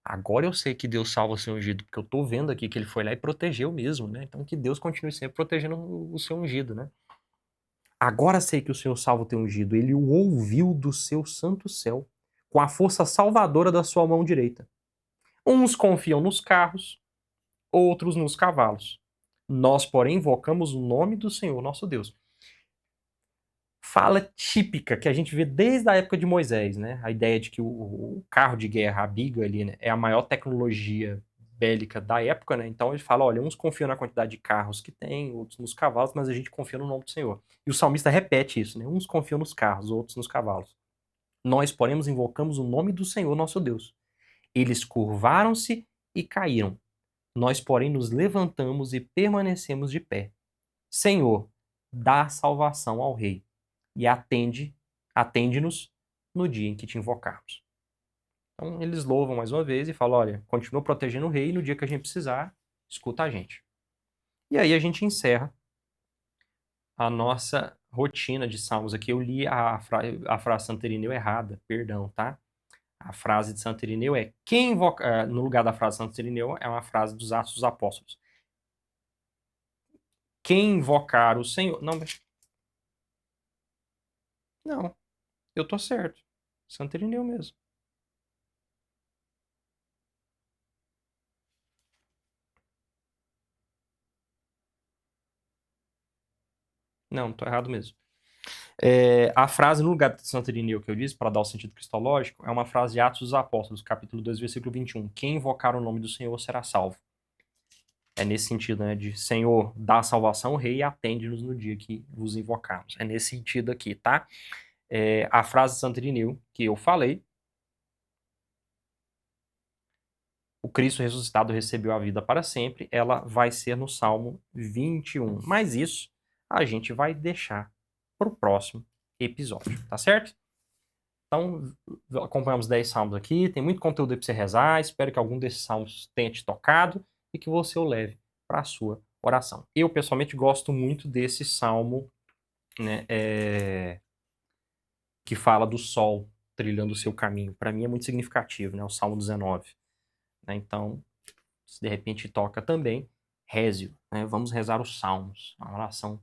Agora eu sei que Deus salva o seu ungido, porque eu tô vendo aqui que ele foi lá e protegeu mesmo, né? Então que Deus continue sempre protegendo o seu ungido, né? Agora sei que o Senhor salva o teu ungido. Ele o ouviu do seu santo céu, com a força salvadora da sua mão direita. Uns confiam nos carros, outros nos cavalos. Nós, porém, invocamos o nome do Senhor, nosso Deus. Fala típica que a gente vê desde a época de Moisés, né? A ideia de que o carro de guerra, a biga ali, né, é a maior tecnologia bélica da época, né? Então ele fala, olha, uns confiam na quantidade de carros que tem, outros nos cavalos, mas a gente confia no nome do Senhor. E o salmista repete isso, né? Uns confiam nos carros, outros nos cavalos. Nós, porém, invocamos o nome do Senhor, nosso Deus. Eles curvaram-se e caíram. Nós, porém, nos levantamos e permanecemos de pé. Senhor, dá salvação ao rei e atende-nos no dia em que te invocarmos. Então, eles louvam mais uma vez e falam, olha, continua protegendo o rei e no dia que a gente precisar, escuta a gente. E aí a gente encerra a nossa rotina de salmos aqui. Eu li a frase Santo Irineu errada, perdão, tá? A frase de Santo Irineu é, quem invoca, no lugar da frase de Santo Irineu, é uma frase dos Atos dos Apóstolos. Quem invocar o Senhor... Não, eu tô certo. Santo Irineu mesmo. Não, tô errado mesmo. A frase no lugar de Santo Irineu que eu disse, para dar o sentido cristológico, é uma frase de Atos dos Apóstolos, capítulo 2, versículo 21. Quem invocar o nome do Senhor será salvo. É nesse sentido, né, de Senhor, dá salvação ao rei e atende-nos no dia que vos invocarmos. É nesse sentido aqui, tá? A frase de Santo Irineu que eu falei, o Cristo ressuscitado recebeu a vida para sempre, ela vai ser no Salmo 21. Mas isso a gente vai deixar para o próximo episódio, tá certo? Então, acompanhamos 10 salmos aqui, tem muito conteúdo aí para você rezar, espero que algum desses salmos tenha te tocado e que você o leve para a sua oração. Eu, pessoalmente, gosto muito desse salmo, né, que fala do sol trilhando o seu caminho. Para mim é muito significativo, né, o Salmo 19. Né? Então, se de repente toca também, reze-o. Né? Vamos rezar os salmos, uma oração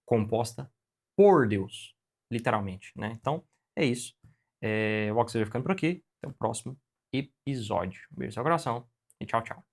composta por Deus, literalmente. Né? Então, é isso. O Oxy vai ficando por aqui. Até o próximo episódio. Um beijo no seu coração e tchau, tchau.